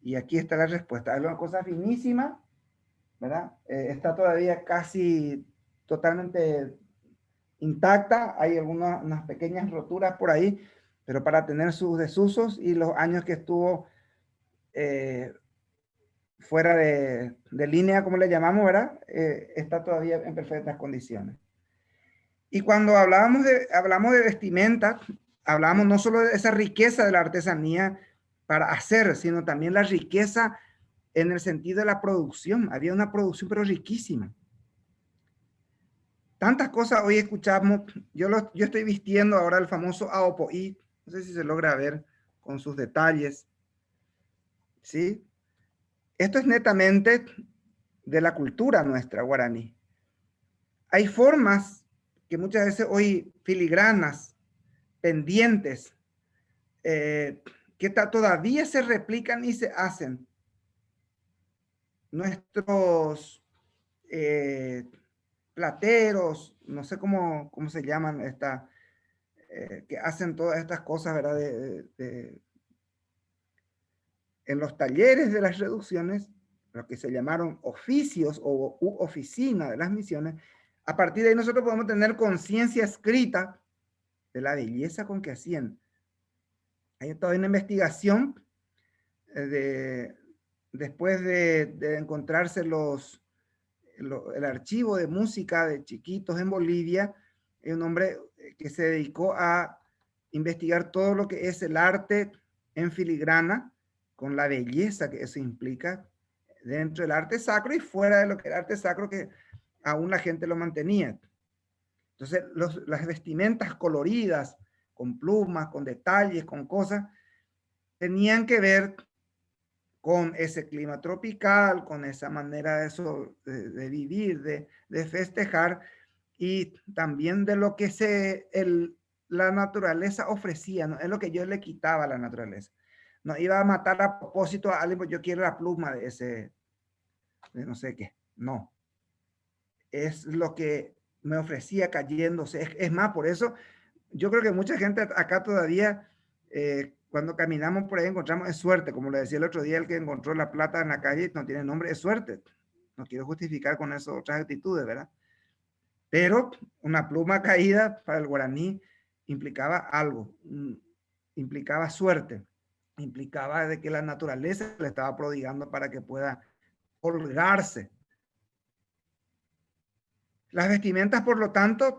Y aquí está la respuesta. Es una cosa finísima, ¿verdad? Está todavía casi totalmente intacta. Hay unas pequeñas roturas por ahí, pero para tener sus desusos y los años que estuvo fuera de línea, como le llamamos, ¿verdad? Está todavía en perfectas condiciones. Y cuando hablamos de vestimenta, hablamos no solo de esa riqueza de la artesanía para hacer, sino también la riqueza en el sentido de la producción. Había una producción, pero riquísima. Tantas cosas hoy escuchamos. Yo estoy vistiendo ahora el famoso aopoí. No sé si se logra ver con sus detalles. ¿Sí? Esto es netamente de la cultura nuestra guaraní. Hay formas que muchas veces hoy filigranas, pendientes, que todavía se replican y se hacen. Nuestros plateros, no sé cómo se llaman, que hacen todas estas cosas, ¿verdad? En los talleres de las reducciones, lo que se llamaron oficios o oficina de las misiones, a partir de ahí nosotros podemos tener conciencia escrita de la belleza con que hacían. Hay toda una investigación después de encontrarse el archivo de música de chiquitos en Bolivia, hay un hombre que se dedicó a investigar todo lo que es el arte en filigrana, con la belleza que eso implica dentro del arte sacro y fuera de lo que era arte sacro, que aún la gente lo mantenía. Entonces, las vestimentas coloridas, con plumas, con detalles, con cosas, tenían que ver con ese clima tropical, con esa manera de vivir, de festejar, y también de lo que la naturaleza ofrecía, ¿no? Es lo que yo le quitaba a la naturaleza. No iba a matar a propósito a alguien, porque yo quiero la pluma de no sé qué. No. Es lo que me ofrecía cayéndose. Es más, por eso yo creo que mucha gente acá todavía, cuando caminamos por ahí encontramos, es suerte, como le decía el otro día, el que encontró la plata en la calle no tiene nombre, es suerte. No quiero justificar con eso otras actitudes, ¿verdad? Pero una pluma caída para el guaraní implicaba algo, implicaba suerte, implicaba de que la naturaleza le estaba prodigando para que pueda colgarse. Las vestimentas, por lo tanto,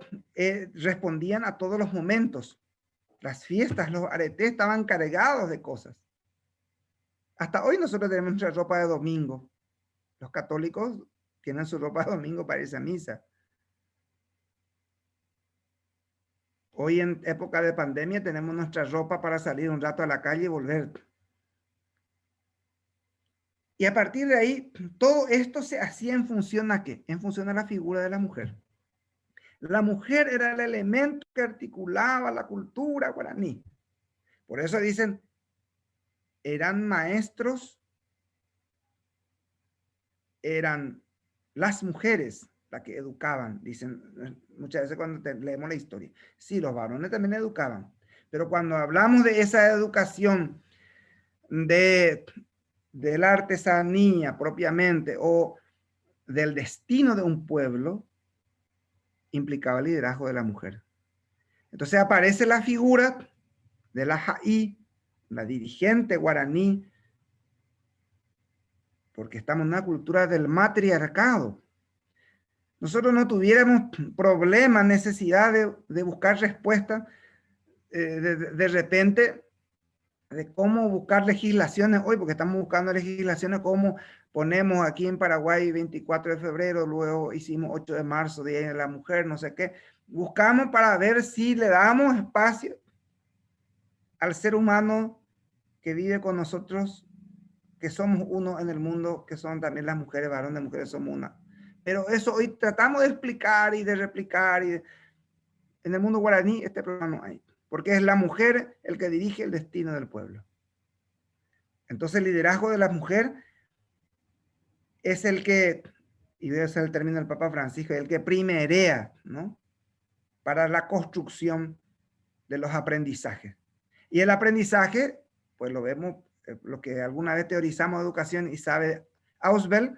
respondían a todos los momentos. Las fiestas, los aretes estaban cargados de cosas. Hasta hoy nosotros tenemos nuestra ropa de domingo. Los católicos tienen su ropa de domingo para irse a misa. Hoy en época de pandemia tenemos nuestra ropa para salir un rato a la calle y volver. Y a partir de ahí, todo esto se hacía en función a ¿qué? En función a la figura de la mujer. La mujer era el elemento que articulaba la cultura guaraní. Por eso dicen, eran maestros, eran las mujeres las que educaban, dicen muchas veces cuando leemos la historia. Sí, los varones también educaban, pero cuando hablamos de esa educación de la artesanía propiamente o del destino de un pueblo, implicaba el liderazgo de la mujer. Entonces aparece la figura de la Jaí, la dirigente guaraní, porque estamos en una cultura del matriarcado. Nosotros no tuviéramos problemas, necesidad de buscar respuestas de repente de cómo buscar legislaciones hoy, porque estamos buscando legislaciones como ponemos aquí en Paraguay 24 de febrero, luego hicimos 8 de marzo, Día de la Mujer, no sé qué. Buscamos para ver si le damos espacio al ser humano que vive con nosotros, que somos uno en el mundo, que son también las mujeres, varones, mujeres somos una. Pero eso hoy tratamos de explicar y de replicar. En el mundo guaraní este problema no hay, porque es la mujer el que dirige el destino del pueblo. Entonces el liderazgo de la mujer es el que, y debe ser el término del Papa Francisco, el que primerea, ¿no? Para la construcción de los aprendizajes. Y el aprendizaje, pues lo vemos, lo que alguna vez teorizamos educación y sabe Ausubel,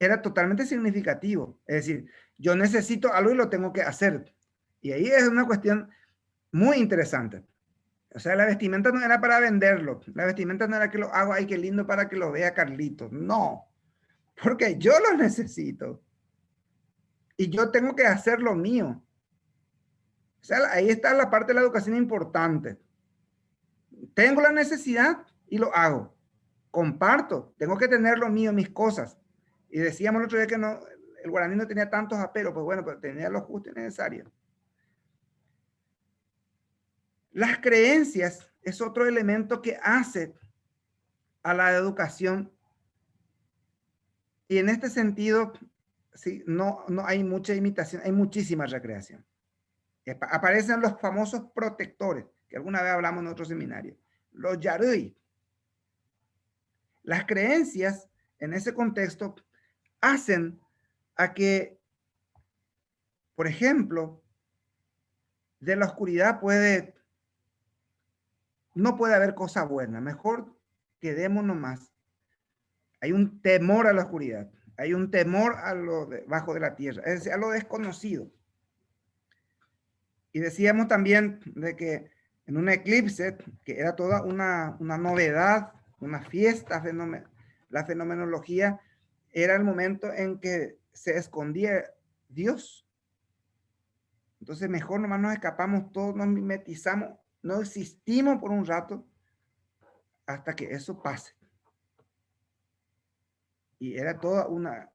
era totalmente significativo. Es decir, yo necesito algo y lo tengo que hacer. Y ahí es una cuestión muy interesante. O sea, la vestimenta no era para venderlo. La vestimenta no era que lo hago, ay, qué lindo para que lo vea Carlitos. No. porque yo lo necesito y yo tengo que hacer lo mío. O sea, ahí está la parte de la educación importante. Tengo la necesidad y lo hago. Comparto, tengo que tener lo mío, mis cosas. Y decíamos el otro día que no, el guaraní no tenía tantos aperos, pues bueno, pero tenía lo justo y necesario. Las creencias es otro elemento que hace a la educación. Y en este sentido, sí, no hay mucha imitación, hay muchísima recreación. Aparecen los famosos protectores, que alguna vez hablamos en otro seminario, los yarui. Las creencias en ese contexto hacen a que, por ejemplo, de la oscuridad no puede haber cosa buena, mejor quedémonos más. Hay un temor a la oscuridad, hay un temor a lo debajo de la tierra, es decir, a lo desconocido. Y decíamos también de que en un eclipse, que era toda una novedad, una fiesta, la fenomenología, era el momento en que se escondía Dios. Entonces mejor nomás nos escapamos todos, nos mimetizamos, no existimos por un rato hasta que eso pase. Y era toda una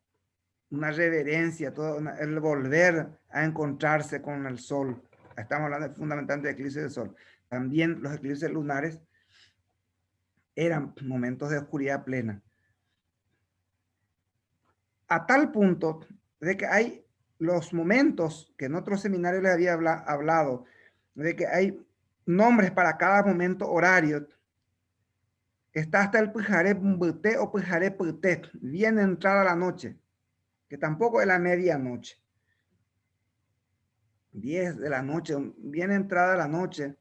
reverencia, el volver a encontrarse con el sol. Estamos hablando fundamentalmente de eclipses del sol. También los eclipses lunares eran momentos de oscuridad plena. A tal punto de que hay los momentos que en otros seminarios les había hablado, de que hay nombres para cada momento horario. Está hasta el Pijaré Mbute o Pijaré Putet, bien entrada la noche, que tampoco es la medianoche. 10 de la noche, bien entrada la noche,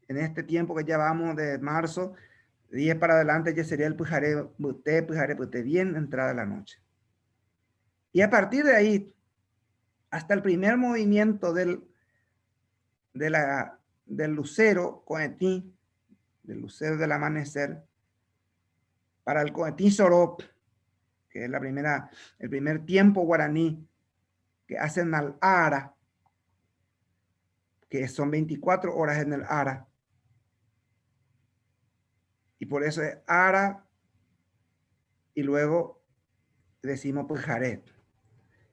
en este tiempo que ya vamos de marzo, 10 para adelante ya sería el Pijaré Putet, bien entrada la noche. Y a partir de ahí, hasta el primer movimiento del lucero coetí, del lucero del amanecer, para el coetí sorop, que es el primer tiempo guaraní que hacen al ara, que son 24 horas en el ara. Y por eso es ara y luego decimos pujaret.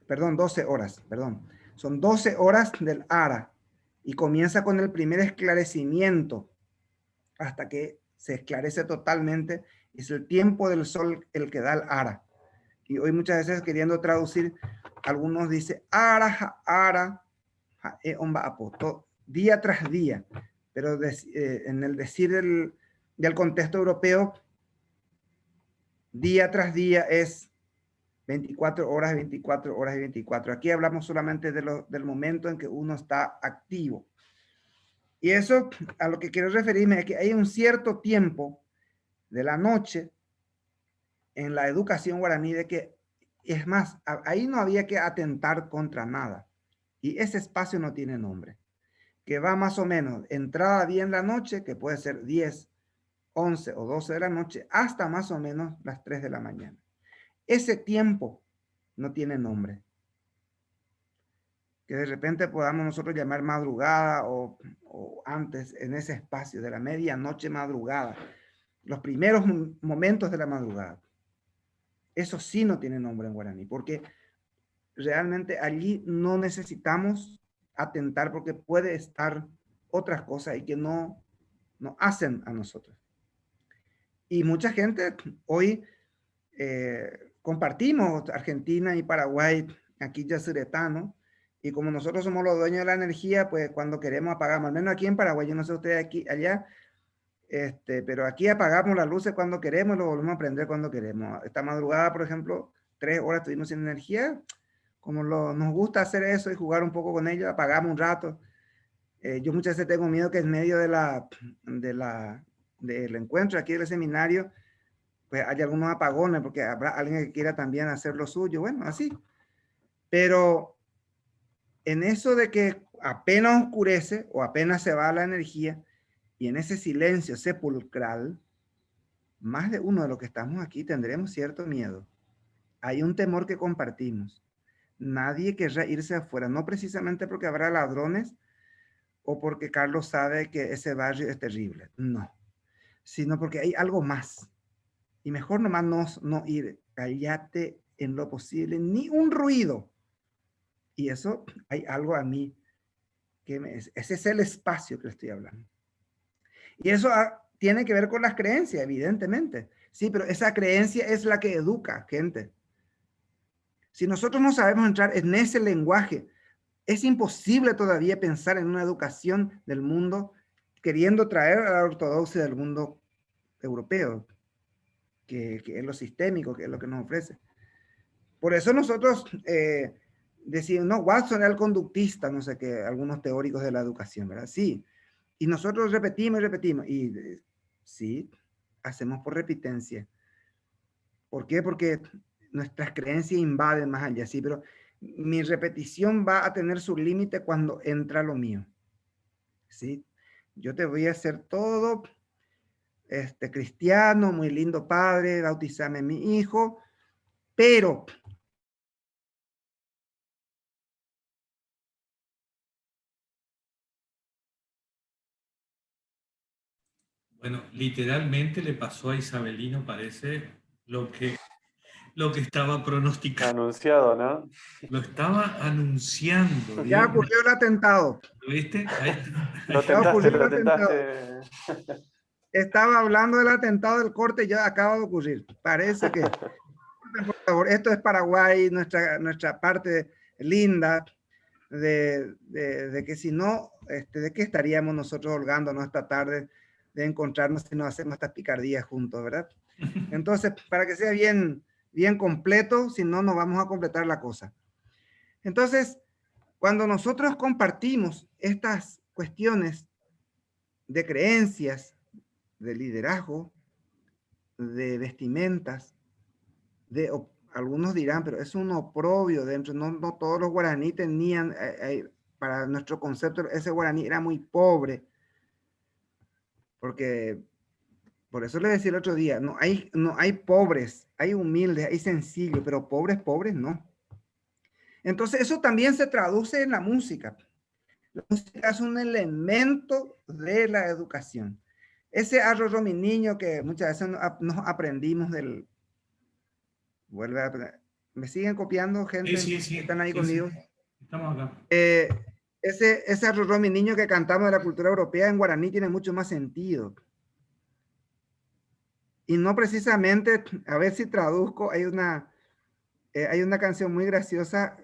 Perdón, 12 horas, perdón. Son 12 horas del ara y comienza con el primer esclarecimiento hasta que se esclarece totalmente. Es el tiempo del sol el que da el ara. Y hoy muchas veces queriendo traducir, algunos dicen ara, día tras día. Pero en el decir del contexto europeo, día tras día es 24 horas, 24 horas y 24. Aquí hablamos solamente del momento en que uno está activo. Y eso a lo que quiero referirme es que hay un cierto tiempo de la noche en la educación guaraní de que, es más, ahí no había que atentar contra nada. Y ese espacio no tiene nombre. Que va más o menos entrada bien la noche, que puede ser 10, 11 o 12 de la noche, hasta más o menos las 3 de la mañana. Ese tiempo no tiene nombre. Que de repente podamos nosotros llamar madrugada o antes, en ese espacio de la medianoche madrugada, los primeros momentos de la madrugada. Eso sí no tiene nombre en guaraní, porque realmente allí no necesitamos atentar porque puede estar otras cosas y que no hacen a nosotros. Y mucha gente hoy compartimos Argentina y Paraguay, aquí yacyretano, y como nosotros somos los dueños de la energía, pues cuando queremos apagamos, al menos aquí en Paraguay, yo no sé ustedes allá, pero aquí apagamos las luces cuando queremos y lo volvemos a prender cuando queremos. Esta madrugada, por ejemplo, 3 horas estuvimos sin energía, como nos gusta hacer eso y jugar un poco con ellos, apagamos un rato. Yo muchas veces tengo miedo que en medio del encuentro aquí del seminario, pues haya algunos apagones, porque habrá alguien que quiera también hacer lo suyo, bueno, así. Pero en eso de que apenas oscurece o apenas se va la energía, y en ese silencio sepulcral, más de uno de los que estamos aquí tendremos cierto miedo. hay un temor que compartimos. Nadie querrá irse afuera, no precisamente porque habrá ladrones o porque Carlos sabe que ese barrio es terrible, no, sino porque hay algo más. Y mejor nomás no ir, cállate en lo posible, ni un ruido. Y eso hay algo a mí ese es el espacio que le estoy hablando. Y eso tiene que ver con las creencias, evidentemente. Sí, pero esa creencia es la que educa, gente. Si nosotros no sabemos entrar en ese lenguaje, es imposible todavía pensar en una educación del mundo queriendo traer a la ortodoxia del mundo europeo, que es lo sistémico, que es lo que nos ofrece. Por eso nosotros decimos, no, Watson era el conductista, no sé qué, algunos teóricos de la educación, ¿verdad? Sí. Y nosotros repetimos y repetimos. Y sí, hacemos por repitencia. ¿Por qué? Porque nuestras creencias invaden más allá, sí, pero mi repetición va a tener su límite cuando entra lo mío. ¿Sí? Yo te voy a hacer todo cristiano, muy lindo padre, bautizame mi hijo, pero Bueno, literalmente le pasó a Isabelino, parece, lo que estaba pronosticando. Anunciado, ¿no? Lo estaba anunciando. ya ocurrió el atentado. ¿Lo viste? Ahí está. Lo Ya ocurrió el tentaste. Estaba hablando del atentado del corte, ya acaba de ocurrir. Parece que, por favor, esto es Paraguay, nuestra parte linda de que si no, ¿de qué estaríamos nosotros holgándonos esta tarde de encontrarnos si nos hacemos estas picardías juntos, ¿verdad? Entonces, para que sea bien, bien completo, si no, no vamos a completar la cosa. Entonces, cuando nosotros compartimos estas cuestiones de creencias, de liderazgo, de vestimentas, algunos dirán, pero es un oprobio dentro, no todos los guaraní tenían, para nuestro concepto, ese guaraní era muy pobre, porque, por eso le decía el otro día, no hay pobres, hay humildes, hay sencillos, pero pobres no. Entonces eso también se traduce en la música. La música es un elemento de la educación. Ese arroyo mi niño que muchas veces nos aprendimos del... Vuelve a... ¿Me siguen copiando, gente? Sí. ¿Están ahí conmigo? Sí. Estamos acá. Ese arroyo mi niño que cantamos de la cultura europea en guaraní tiene mucho más sentido. Y no precisamente, a ver si traduzco, hay una canción muy graciosa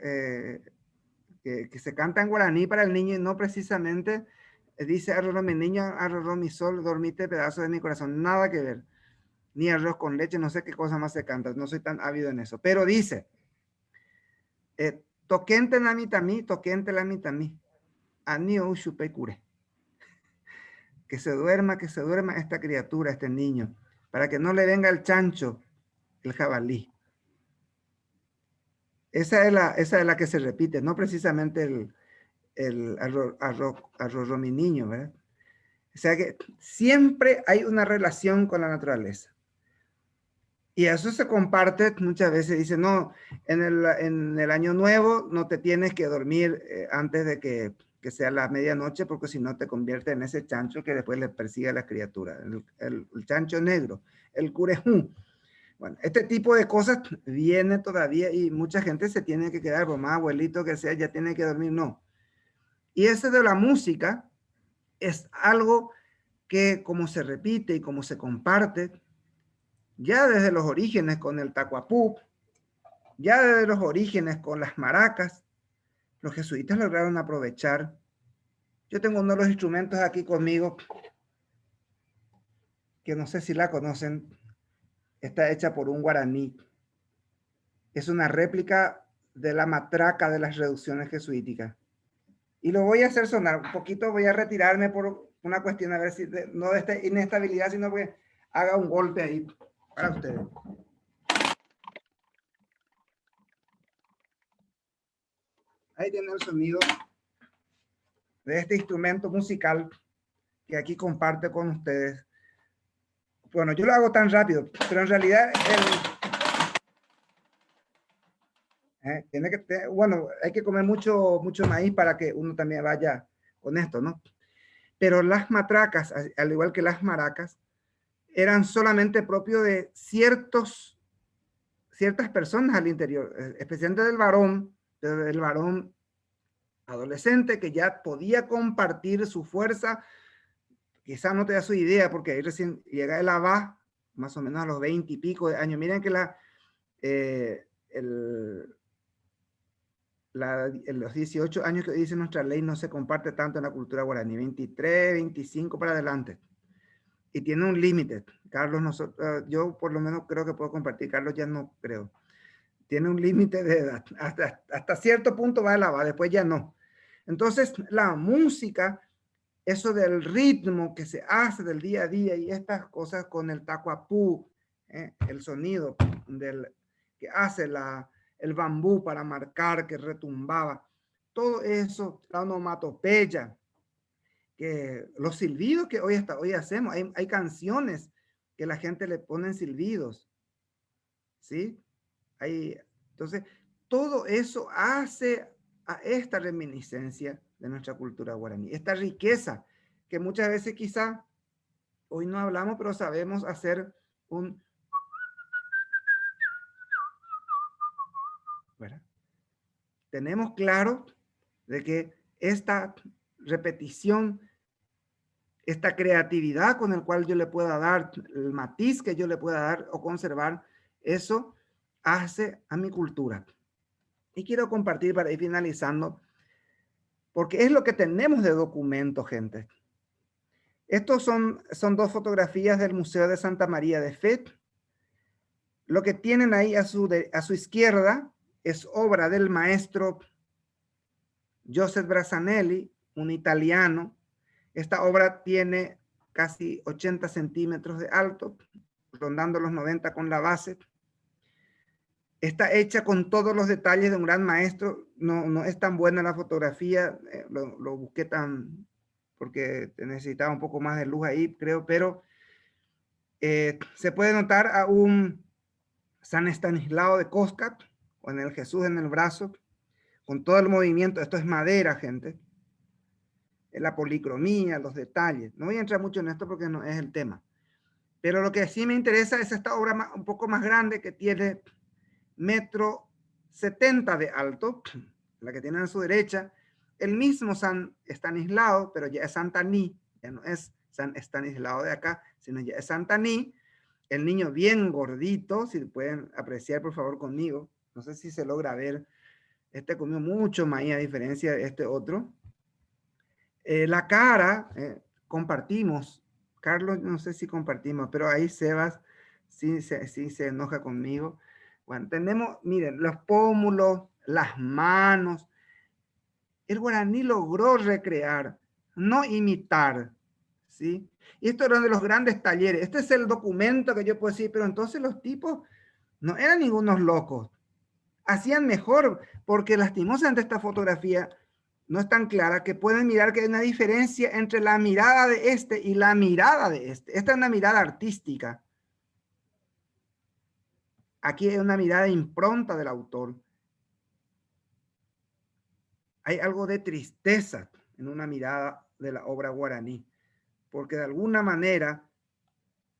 que se canta en guaraní para el niño y no precisamente dice arroz mi niño, arroz mi sol, dormite pedazo de mi corazón, nada que ver, ni arroz con leche, no sé qué cosa más se canta, no soy tan ávido en eso, pero dice, toquente la mitami, toquente la mitami, anio ushupe cure, que se duerma esta criatura, este niño, para que no le venga el chancho, el jabalí. Esa es la que se repite, no precisamente el arroz mi niño, ¿verdad? O sea que siempre hay una relación con la naturaleza. Y eso se comparte muchas veces. Dice, no, en el año nuevo no te tienes que dormir antes de que sea la medianoche, porque si no te convierte en ese chancho que después le persigue a la criatura. El chancho negro, el curejú. Bueno, este tipo de cosas viene todavía y mucha gente se tiene que quedar, por más abuelito que sea, ya tiene que dormir. No. Y ese de la música es algo que como se repite y como se comparte, ya desde los orígenes con el tacuapú, ya desde los orígenes con las maracas, los jesuitas lograron aprovechar. Yo tengo uno de los instrumentos aquí conmigo, que no sé si la conocen, está hecha por un guaraní. Es una réplica de la matraca de las reducciones jesuíticas. Y lo voy a hacer sonar un poquito, voy a retirarme por una cuestión, a ver si no de esta inestabilidad, sino que haga un golpe ahí para ustedes. Ahí tiene el sonido de este instrumento musical que aquí comparte con ustedes. Bueno, yo lo hago tan rápido, pero en realidad Tiene que, bueno, hay que comer mucho, mucho maíz para que uno también vaya con esto, ¿no? Pero las matracas, al igual que las maracas, eran solamente propio de ciertas personas al interior, especialmente del varón adolescente que ya podía compartir su fuerza. Quizás no te da su idea porque ahí recién llega el Abba, más o menos a los 20 y pico de años. Miren que los 18 años que dice nuestra ley no se comparte tanto en la cultura guaraní, 23, 25 para adelante. Y tiene un límite. Carlos, yo por lo menos creo que puedo compartir, Carlos ya no creo. Tiene un límite de edad. Hasta cierto punto va el Abba, después ya no. Entonces, la música, eso del ritmo que se hace del día a día y estas cosas con el tacuapú, el sonido que hace el bambú para marcar, que retumbaba, todo eso, la onomatopeya, que los silbidos que hasta hoy hacemos, hay canciones que la gente le pone silbidos, ¿sí? Entonces, todo eso hace a esta reminiscencia de nuestra cultura guaraní, esta riqueza que muchas veces quizá hoy no hablamos, pero sabemos hacer ¿verdad? Tenemos claro de que esta repetición, esta creatividad con el cual yo le pueda dar, el matiz que yo le pueda dar o conservar, eso hace a mi cultura. Y quiero compartir para ir finalizando, porque es lo que tenemos de documento, gente. Estos son dos fotografías del Museo de Santa María de Fet. Lo que tienen ahí a su izquierda es obra del maestro Joseph Brassanelli, un italiano. Esta obra tiene casi 80 centímetros de alto, rondando los 90 con la base. Está hecha con todos los detalles de un gran maestro. No es tan buena la fotografía, lo busqué porque necesitaba un poco más de luz ahí, creo, pero se puede notar a un San Estanislao de Coscat, con el Jesús en el brazo, con todo el movimiento. Esto es madera, gente. La policromía, los detalles. No voy a entrar mucho en esto porque no es el tema. Pero lo que sí me interesa es esta obra un poco más grande que tiene 1,70 m de alto, la que tienen a su derecha. El mismo San Estanislao, pero ya es Santaní, ya no es San Estanislao de acá, sino ya es Santaní. El niño bien gordito, si pueden apreciar por favor conmigo. No sé si se logra ver. Este comió mucho maíz a diferencia de este otro. La cara, compartimos. Carlos, no sé si compartimos, pero ahí Sebas sí se enoja conmigo. Bueno, tenemos, miren, los pómulos, las manos. El guaraní logró recrear, no imitar, ¿sí? Y esto era uno de los grandes talleres. Este es el documento que yo puedo decir, pero entonces los tipos no eran ningunos locos. Hacían mejor, porque lastimosamente esta fotografía no es tan clara, que pueden mirar que hay una diferencia entre la mirada de este y la mirada de este. Esta es una mirada artística. Aquí hay una mirada impronta del autor. Hay algo de tristeza en una mirada de la obra guaraní, porque de alguna manera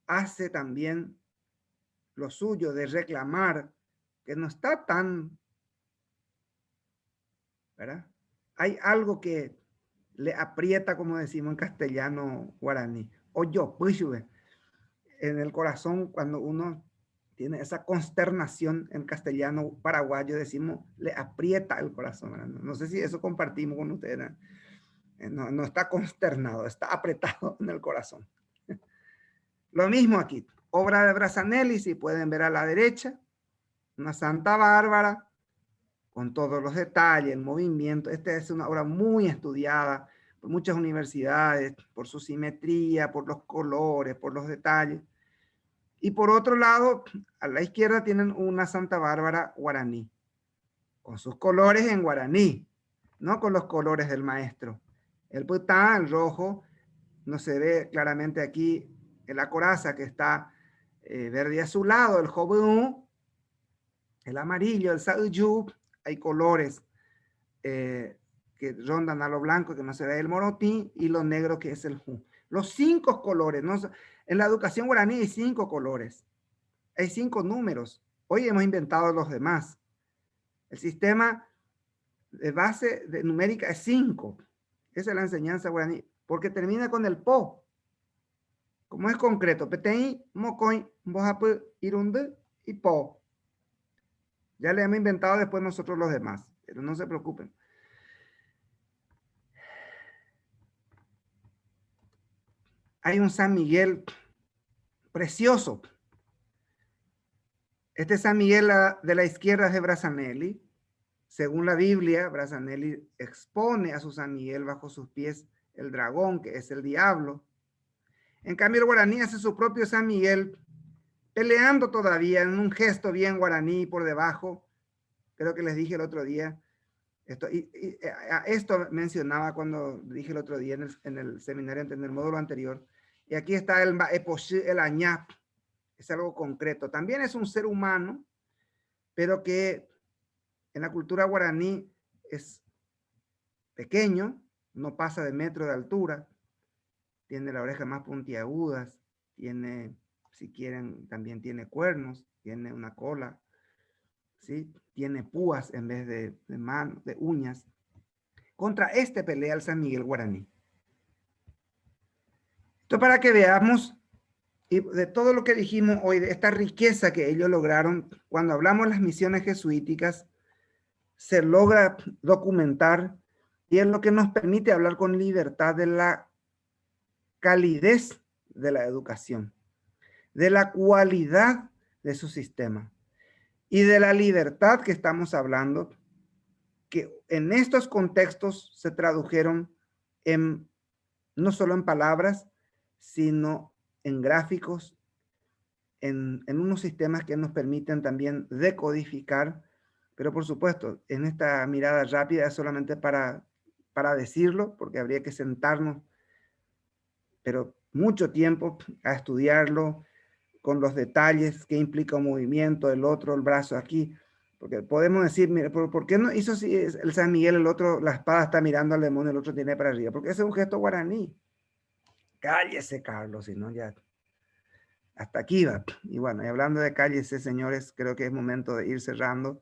hace también lo suyo de reclamar que no está tan, ¿verdad? Hay algo que le aprieta, como decimos en castellano guaraní, o yo, en el corazón cuando uno tiene esa consternación en castellano paraguayo, decimos, le aprieta el corazón, ¿verdad? No sé si eso compartimos con ustedes, ¿verdad? No está consternado, está apretado en el corazón. Lo mismo aquí, obra de Brassanelli, si pueden ver a la derecha, una Santa Bárbara, con todos los detalles, el movimiento. Esta es una obra muy estudiada por muchas universidades, por su simetría, por los colores, por los detalles. Y por otro lado, a la izquierda tienen una Santa Bárbara guaraní, con sus colores en guaraní, no con los colores del maestro. El putá, el rojo, no se ve claramente aquí en la coraza que está verde azulado, el jobú, el amarillo, el sauyú, hay colores que rondan a lo blanco, que no se ve el morotí, y lo negro, que es el ju. Los 5 colores, ¿no? En la educación guaraní hay 5 colores, hay 5 números. Hoy hemos inventado los demás. El sistema de base de numérica es 5. Esa es la enseñanza guaraní, porque termina con el po. Como es concreto, petei, mocoy, bojapu, irunde y po. Ya le hemos inventado después nosotros los demás, pero no se preocupen. Hay un San Miguel precioso. Este San Miguel de la izquierda es de Brazanelli. Según la Biblia, Brazanelli expone a su San Miguel bajo sus pies el dragón, que es el diablo. En cambio, el guaraní hace su propio San Miguel, peleando todavía en un gesto bien guaraní por debajo. Creo que les dije el otro día. Esto mencionaba cuando dije el otro día en el seminario, en el módulo anterior. Y aquí está el añap. Es algo concreto. También es un ser humano, pero que en la cultura guaraní es pequeño, no pasa de metro de altura, tiene la oreja más puntiagudas, tiene, si quieren, también tiene cuernos, tiene una cola, ¿sí? Tiene púas en vez de uñas. Contra este pelea el San Miguel guaraní. Esto para que veamos, y de todo lo que dijimos hoy, de esta riqueza que ellos lograron, cuando hablamos de las misiones jesuíticas, se logra documentar, y es lo que nos permite hablar con libertad de la calidez de la educación, de la cualidad de su sistema y de la libertad que estamos hablando, que en estos contextos se tradujeron no solo en palabras, sino en gráficos, en unos sistemas que nos permiten también decodificar, pero por supuesto, en esta mirada rápida es solamente para decirlo, porque habría que sentarnos, pero mucho tiempo a estudiarlo con los detalles que implica un movimiento, el otro, el brazo aquí, porque podemos decir, mira, ¿por qué no hizo así el San Miguel, el otro, la espada está mirando al demonio, el otro tiene para arriba? Porque ese es un gesto guaraní. Cállese, Carlos, si no ya hasta aquí va. Y bueno, y hablando de cállese, señores, creo que es momento de ir cerrando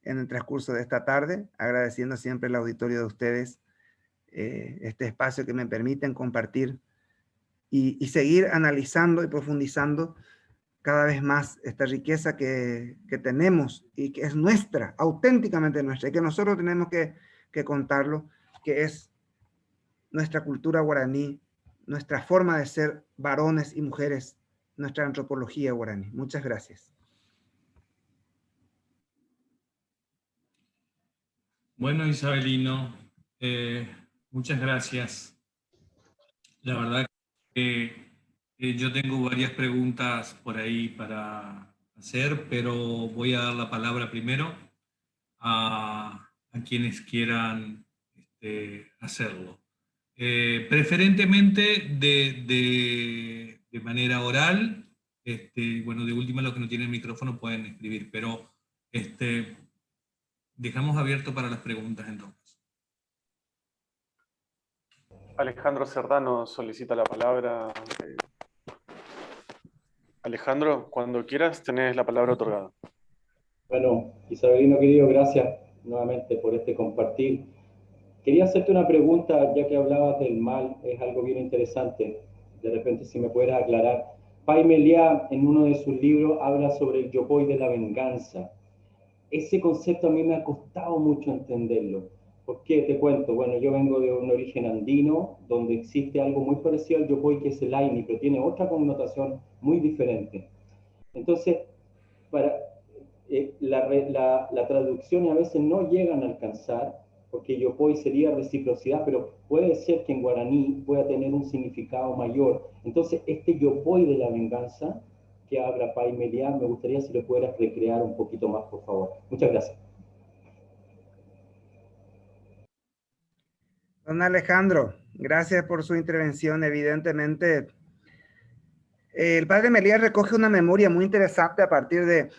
en el transcurso de esta tarde, agradeciendo siempre el auditorio de ustedes, este espacio que me permiten compartir y seguir analizando y profundizando cada vez más esta riqueza que tenemos y que es nuestra, auténticamente nuestra, y que nosotros tenemos que contarlo, que es nuestra cultura guaraní, nuestra forma de ser varones y mujeres, nuestra antropología guaraní. Muchas gracias. Bueno, Isabelino, muchas gracias. La verdad que yo tengo varias preguntas por ahí para hacer, pero voy a dar la palabra primero a quienes quieran hacerlo. Preferentemente de manera oral. Bueno, de última, los que no tienen micrófono pueden escribir, pero dejamos abierto para las preguntas entonces. Alejandro Cerdano solicita la palabra. Alejandro, cuando quieras, tenés la palabra otorgada. Bueno, Isabelino querido, gracias nuevamente por este compartir. Quería hacerte una pregunta, ya que hablabas del mal, es algo bien interesante. De repente, si me pudieras aclarar. Pai Meliá, en uno de sus libros, habla sobre el yopoy de la venganza. Ese concepto a mí me ha costado mucho entenderlo. ¿Por qué? Te cuento. Bueno, yo vengo de un origen andino, donde existe algo muy parecido al yopoy, que es el aini, pero tiene otra connotación muy diferente. Entonces, la traducción a veces no llegan a alcanzar, porque yopoy sería reciprocidad, pero puede ser que en guaraní pueda tener un significado mayor. Entonces, este yopoy de la venganza que habla Pai Meliá, me gustaría si lo pudieras recrear un poquito más, por favor. Muchas gracias. Don Alejandro, gracias por su intervención. Evidentemente, el padre Meliá recoge una memoria muy interesante a partir de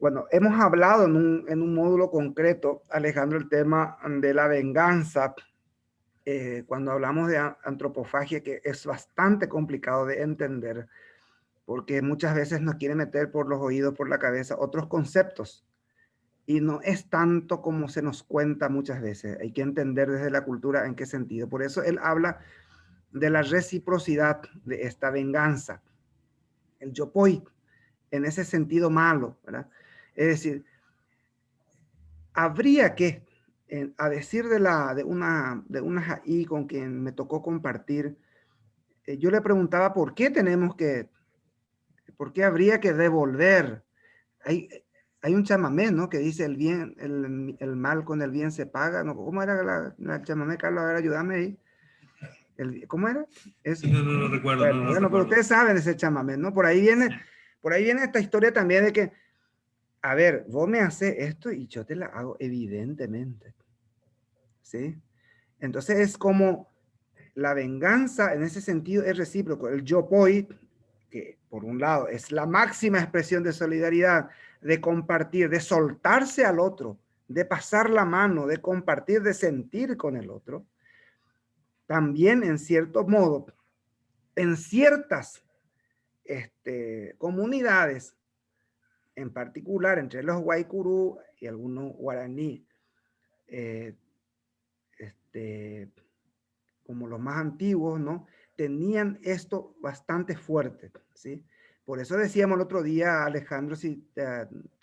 bueno, hemos hablado en un módulo concreto, Alejandro, el tema de la venganza, cuando hablamos de antropofagia, que es bastante complicado de entender, porque muchas veces nos quiere meter por los oídos, por la cabeza, otros conceptos. Y no es tanto como se nos cuenta muchas veces. Hay que entender desde la cultura en qué sentido. Por eso él habla de la reciprocidad de esta venganza. El yopoi, en ese sentido malo, ¿verdad? Es decir, habría que, a decir de una jaí con quien me tocó compartir, yo le preguntaba por qué por qué habría que devolver. Hay un chamamé, ¿no? Que dice el mal con el bien se paga, ¿no? ¿Cómo era la chamamé, Carlos? A ver, ayúdame ahí. ¿Cómo era? Sí, no lo recuerdo, Bueno, no lo pero recuerdo. ustedes saben ese chamamé, ¿no? Por ahí viene esta historia también de que, a ver, vos me haces esto y yo te la hago, evidentemente. ¿Sí? Entonces es como la venganza en ese sentido es recíproco. El yopoi, que por un lado es la máxima expresión de solidaridad, de compartir, de soltarse al otro, de pasar la mano, de compartir, de sentir con el otro, también en cierto modo, en ciertas comunidades, en particular entre los guaycurú y algunos guaraní, como los más antiguos, ¿no? Tenían esto bastante fuerte, ¿sí? Por eso decíamos el otro día, Alejandro, si te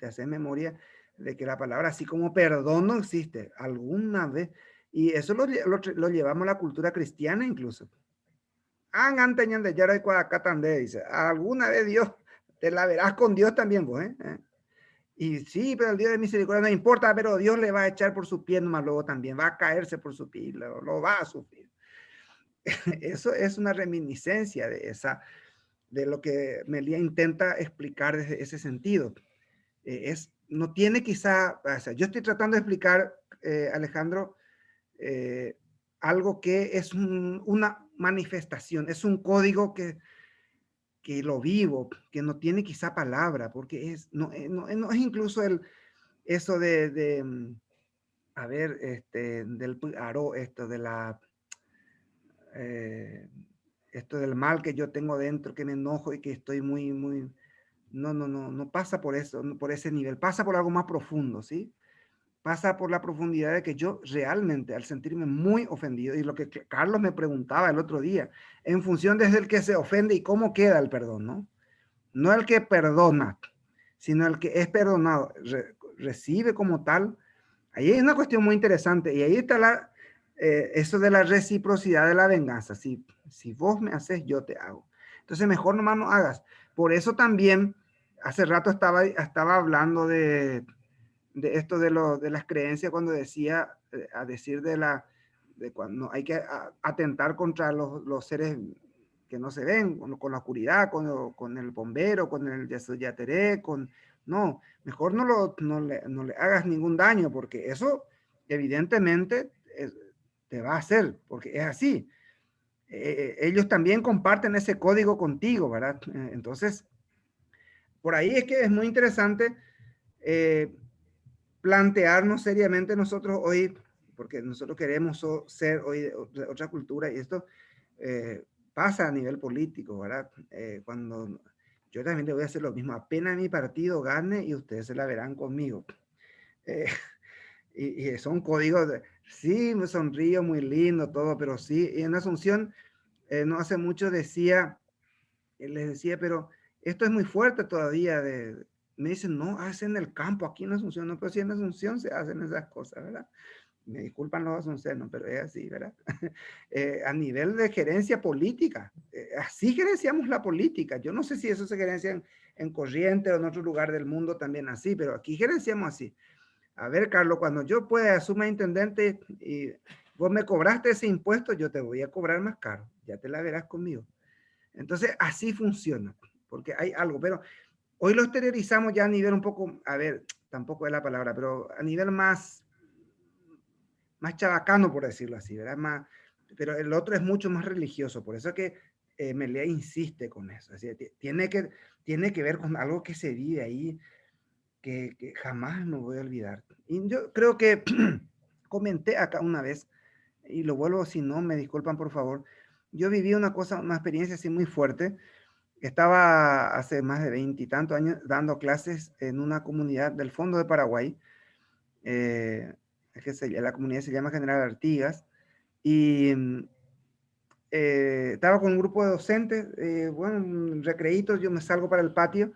haces memoria, de que la palabra así como perdón no existe alguna vez, y eso lo llevamos a la cultura cristiana incluso. Dice, alguna vez Dios, te la verás con Dios también vos, ¿eh? Y sí, pero el Dios de misericordia no importa, pero Dios le va a echar por su pie nomás luego también, va a caerse por su pie, lo va a sufrir. Eso es una reminiscencia de lo que Melía intenta explicar desde ese sentido. No tiene quizá, o sea, yo estoy tratando de explicar, Alejandro, algo que es una manifestación, es un código que lo vivo, que no tiene quizá palabra, porque no es incluso eso a ver, del aro, esto del mal que yo tengo dentro, que me enojo y que estoy no pasa por eso, por ese nivel, pasa por algo más profundo, ¿sí? Pasa por la profundidad de que yo realmente, al sentirme muy ofendido, y lo que Carlos me preguntaba el otro día, en función desde el que se ofende y cómo queda el perdón, ¿no? No el que perdona, sino el que es perdonado, recibe como tal. Ahí hay una cuestión muy interesante, y ahí está eso de la reciprocidad de la venganza. Si vos me haces, yo te hago. Entonces, mejor nomás no hagas. Por eso también, hace rato estaba hablando de esto de las creencias, cuando decía, a decir de cuando hay que atentar contra los seres que no se ven, con la oscuridad, con el bombero, con el yateré, no, mejor no le hagas ningún daño, porque eso evidentemente te va a hacer, porque es así. Ellos también comparten ese código contigo, ¿verdad? Entonces, por ahí es que es muy interesante plantearnos seriamente nosotros hoy, porque nosotros queremos ser hoy de otra cultura, y esto pasa a nivel político, ¿verdad? Cuando yo también le voy a hacer lo mismo, apenas mi partido gane y ustedes se la verán conmigo. Y son códigos sí, me sonrío, muy lindo todo, pero sí, y en Asunción no hace mucho les decía, pero esto es muy fuerte todavía. Me dicen, no, hacen en el campo, aquí en Asunción, no, pero si en Asunción se hacen esas cosas, ¿verdad? Me disculpan los asuncenos, pero es así, ¿verdad? A nivel de gerencia política, así gerenciamos la política. Yo no sé si eso se gerencia en Corrientes o en otro lugar del mundo también así, pero aquí gerenciamos así. A ver, Carlos, cuando yo pueda asumir intendente y vos me cobraste ese impuesto, yo te voy a cobrar más caro. Ya te la verás conmigo. Entonces, así funciona, porque hay algo, pero hoy lo exteriorizamos ya a nivel un poco, a ver, tampoco es la palabra, pero a nivel más chabacano, por decirlo así, ¿verdad? Pero el otro es mucho más religioso, por eso es que Melea insiste con eso. Así, tiene que ver con algo que se vive ahí, que jamás me voy a olvidar. Y yo creo que comenté acá una vez, y lo vuelvo, si no, me disculpan por favor. Yo viví una experiencia así muy fuerte. Estaba hace más de 20 y tantos años dando clases en una comunidad del fondo de Paraguay. La comunidad se llama General Artigas. Y estaba con un grupo de docentes, bueno, un recreíto, yo me salgo para el patio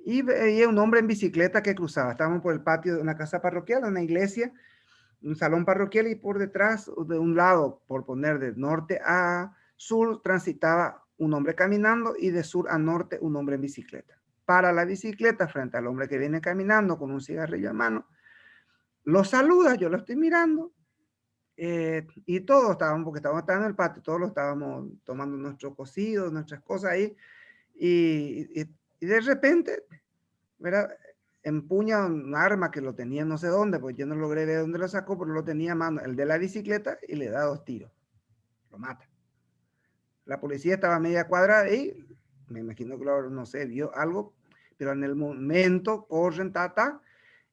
y veía un hombre en bicicleta que cruzaba. Estábamos por el patio de una casa parroquial, una iglesia, un salón parroquial, y por detrás, de un lado, por poner de norte a sur, transitaba un hombre caminando, y de sur a norte un hombre en bicicleta. Para la bicicleta frente al hombre que viene caminando con un cigarrillo en mano, lo saluda, yo lo estoy mirando, y todos estábamos, porque estábamos en el patio, todos lo estábamos tomando nuestros cocidos, nuestras cosas ahí, y de repente, ¿verdad?, empuña un arma que lo tenía no sé dónde, pues yo no logré ver dónde lo sacó, pero lo tenía a mano, el de la bicicleta, y le da 2 tiros, lo mata. La policía estaba a media cuadra y me imagino que no sé, vio algo, pero en el momento corren,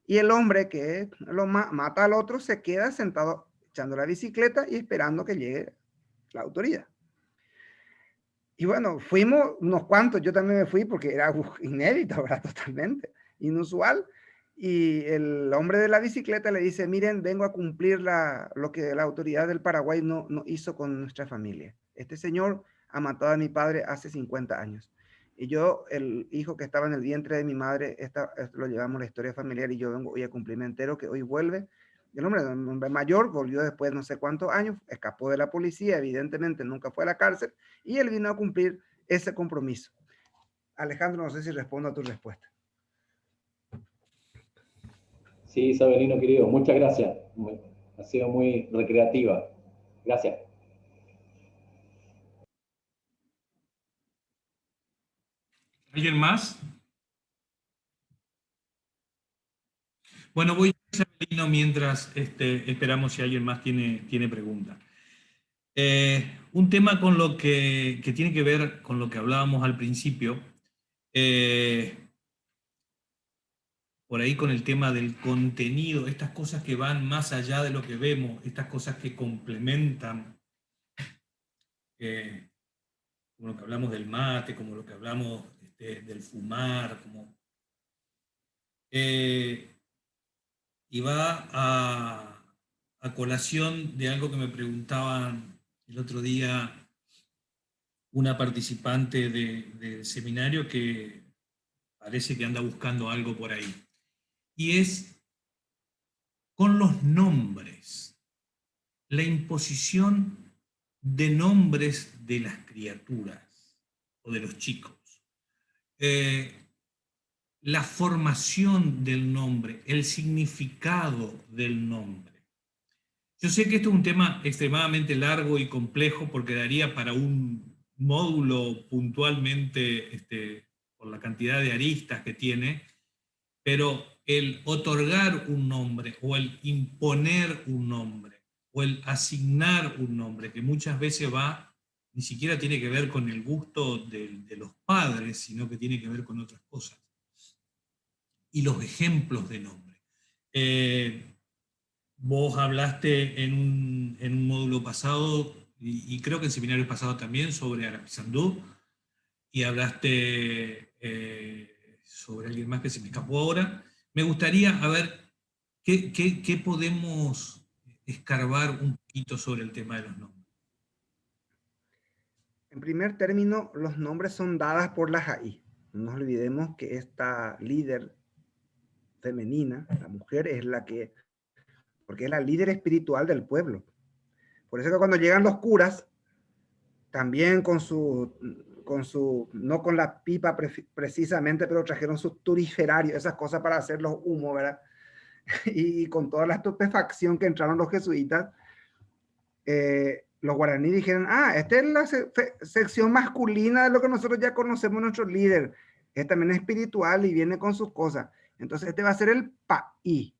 y el hombre que lo mata al otro se queda sentado echando la bicicleta y esperando que llegue la autoridad. Y bueno, fuimos unos cuantos, yo también me fui porque era inédito, ¿verdad? Totalmente inusual. Y el hombre de la bicicleta le dice: miren, vengo a cumplir lo que la autoridad del Paraguay no hizo con nuestra familia. Este señor ha matado a mi padre hace 50 años. Y yo, el hijo que estaba en el vientre de mi madre, esto lo llevamos a la historia familiar, y yo vengo hoy a cumplirme entero, que hoy vuelve. El hombre, un hombre mayor, volvió después de no sé cuántos años, escapó de la policía, evidentemente nunca fue a la cárcel, y él vino a cumplir ese compromiso. Alejandro, no sé si respondo a tu respuesta. Sí, Isabelino querido, muchas gracias. Ha sido muy recreativa. Gracias. ¿Alguien más? Bueno, voy a Isabelino mientras esperamos si alguien más tiene preguntas. Un tema con lo que tiene que ver con lo que hablábamos al principio, por ahí con el tema del contenido, estas cosas que van más allá de lo que vemos, estas cosas que complementan, como lo que hablamos del mate, como lo que hablamos del fumar, y va a colación de algo que me preguntaban el otro día una participante del seminario, que parece que anda buscando algo por ahí. Y es con los nombres, la imposición de nombres de las criaturas o de los chicos. La formación del nombre, el significado del nombre. Yo sé que esto es un tema extremadamente largo y complejo, porque daría para un módulo puntualmente por la cantidad de aristas que tiene, pero el otorgar un nombre o el imponer un nombre o el asignar un nombre, que muchas veces ni siquiera tiene que ver con el gusto de los padres, sino que tiene que ver con otras cosas. Y los ejemplos de nombre. Vos hablaste en un módulo pasado, y creo que en seminarios pasados también, sobre Arapizandú, y hablaste sobre alguien más que se me escapó ahora. Me gustaría ver qué podemos escarbar un poquito sobre el tema de los nombres. En primer término, los nombres son dadas por la Jaí. No nos olvidemos que esta líder femenina, la mujer, porque es la líder espiritual del pueblo. Por eso que cuando llegan los curas, también no con la pipa precisamente, pero trajeron sus turiferarios, esas cosas para hacer los humos, ¿verdad? Y con toda la estupefacción que entraron los jesuitas, los guaraníes dijeron: esta es la sección masculina de lo que nosotros ya conocemos, nuestro líder. Es también espiritual y viene con sus cosas. Entonces este va a ser el paí.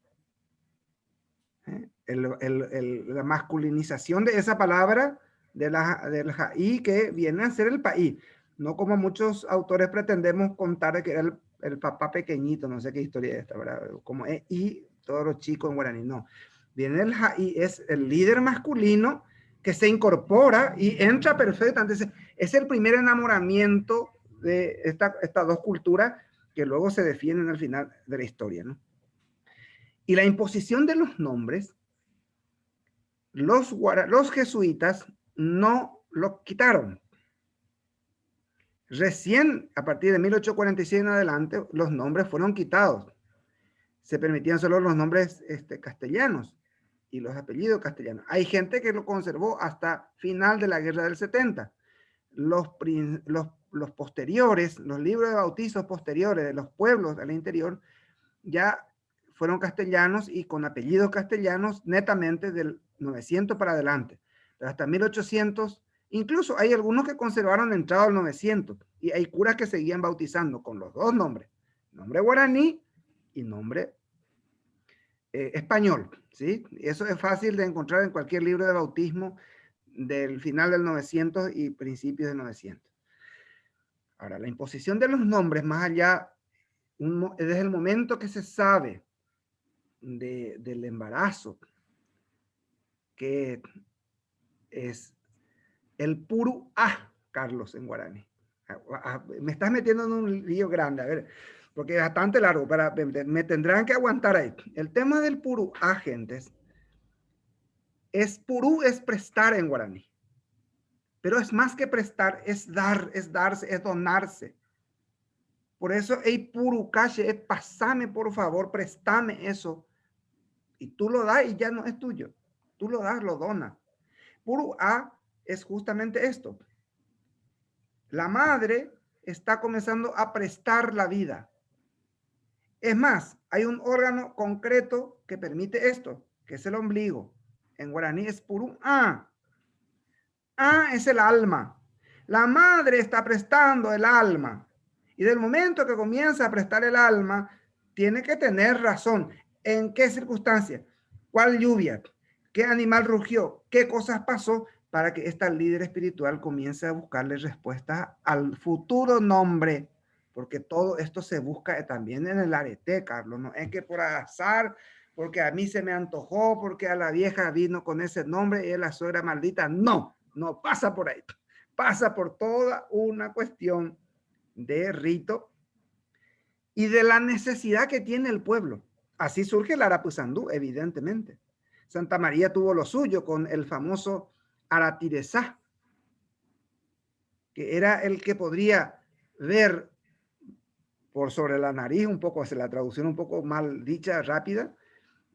La masculinización de esa palabra del jaí, que viene a ser el paí. No como muchos autores pretendemos contar que era el papá pequeñito, no sé qué historia es esta, ¿verdad? Como es y todos los chicos en guaraní, no. Viene el jaí, es el líder masculino que se incorpora y entra perfecto. Entonces, es el primer enamoramiento de estas dos culturas que luego se defienden al final de la historia, ¿no? Y la imposición de los nombres, los jesuitas no lo quitaron. Recién, a partir de 1846 en adelante, los nombres fueron quitados. Se permitían solo los nombres castellanos y los apellidos castellanos. Hay gente que lo conservó hasta final de la guerra del 70. Los posteriores, los libros de bautizos posteriores de los pueblos del interior, ya fueron castellanos y con apellidos castellanos netamente del 900 para adelante. Pero hasta 1800, incluso hay algunos que conservaron entrado al 900 y hay curas que seguían bautizando con los dos nombres, nombre guaraní y nombre español, ¿sí? Eso es fácil de encontrar en cualquier libro de bautismo del final del 900 y principios del 900. Ahora, la imposición de los nombres más allá, desde el momento que se sabe del embarazo, que es el puru a, Carlos, en guaraní. Me estás metiendo en un lío grande, a ver, porque es bastante largo, me tendrán que aguantar ahí. El tema del puru a, gentes, purú es prestar en guaraní, pero es más que prestar, es dar, es darse, es donarse. Por eso, el puru cache es pasame, por favor, préstame eso. Y tú lo das y ya no es tuyo. Tú lo das, lo donas. Puru a es justamente esto. La madre está comenzando a prestar la vida. Es más, hay un órgano concreto que permite esto, que es el ombligo. En guaraní es puru a. A es el alma. La madre está prestando el alma. Y del momento que comienza a prestar el alma, tiene que tener razón. ¿En qué circunstancia? ¿Cuál lluvia? ¿Qué animal rugió? ¿Qué cosas pasó para que esta líder espiritual comience a buscarle respuestas al futuro nombre? Porque todo esto se busca también en el arete, Carlos. No es que por azar, porque a mí se me antojó, porque a la vieja vino con ese nombre y es la suegra maldita. No, no pasa por ahí. Pasa por toda una cuestión de rito y de la necesidad que tiene el pueblo. Así surge el Arapuzandú, evidentemente. Santa María tuvo lo suyo con el famoso Aratiresá, que era el que podría ver por sobre la nariz, un poco, hace la traducción un poco mal dicha, rápida,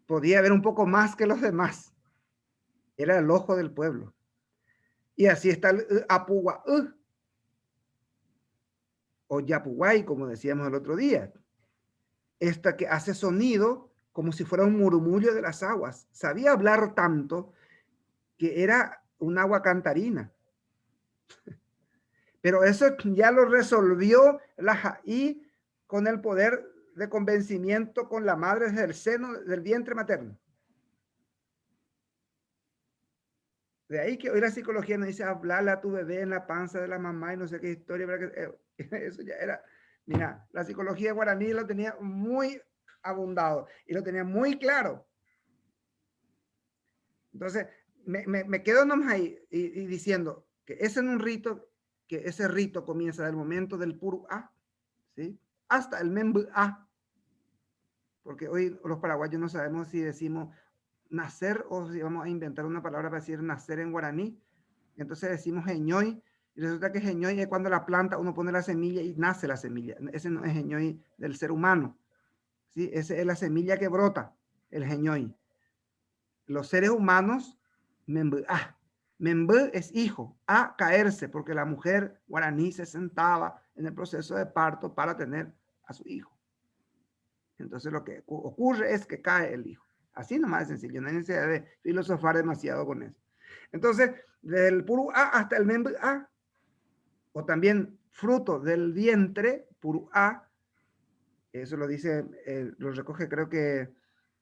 podía ver un poco más que los demás. Era el ojo del pueblo. Y así está el Apuguá, o Yapuguay, como decíamos el otro día. Esta que hace sonido como si fuera un murmullo de las aguas. Sabía hablar tanto que era un agua cantarina. Pero eso ya lo resolvió la Jaí con el poder de convencimiento con la madre desde el seno del vientre materno. De ahí que hoy la psicología nos dice, hablarle a tu bebé en la panza de la mamá y no sé qué historia. Eso ya era, mira, la psicología guaraní lo tenía muy abundado y lo tenía muy claro. Entonces, me quedo nomás ahí y diciendo que es en un rito, que ese rito comienza del momento del puru a, ¿sí? Hasta el membu a. Porque hoy los paraguayos no sabemos si decimos nacer o si vamos a inventar una palabra para decir nacer en guaraní. Entonces decimos geñoy, y resulta que geñoy es cuando la planta, uno pone la semilla y nace la semilla. Ese no es geñoy del ser humano, ¿sí? Esa es la semilla que brota, el geñoy. Los seres humanos, membu es hijo, a caerse, porque la mujer guaraní se sentaba en el proceso de parto para tener a su hijo. Entonces lo que ocurre es que cae el hijo. Así nomás es sencillo, no hay necesidad de filosofar demasiado con eso. Entonces, del puru a hasta el membu a, o también fruto del vientre, puru a, eso lo dice, lo recoge creo que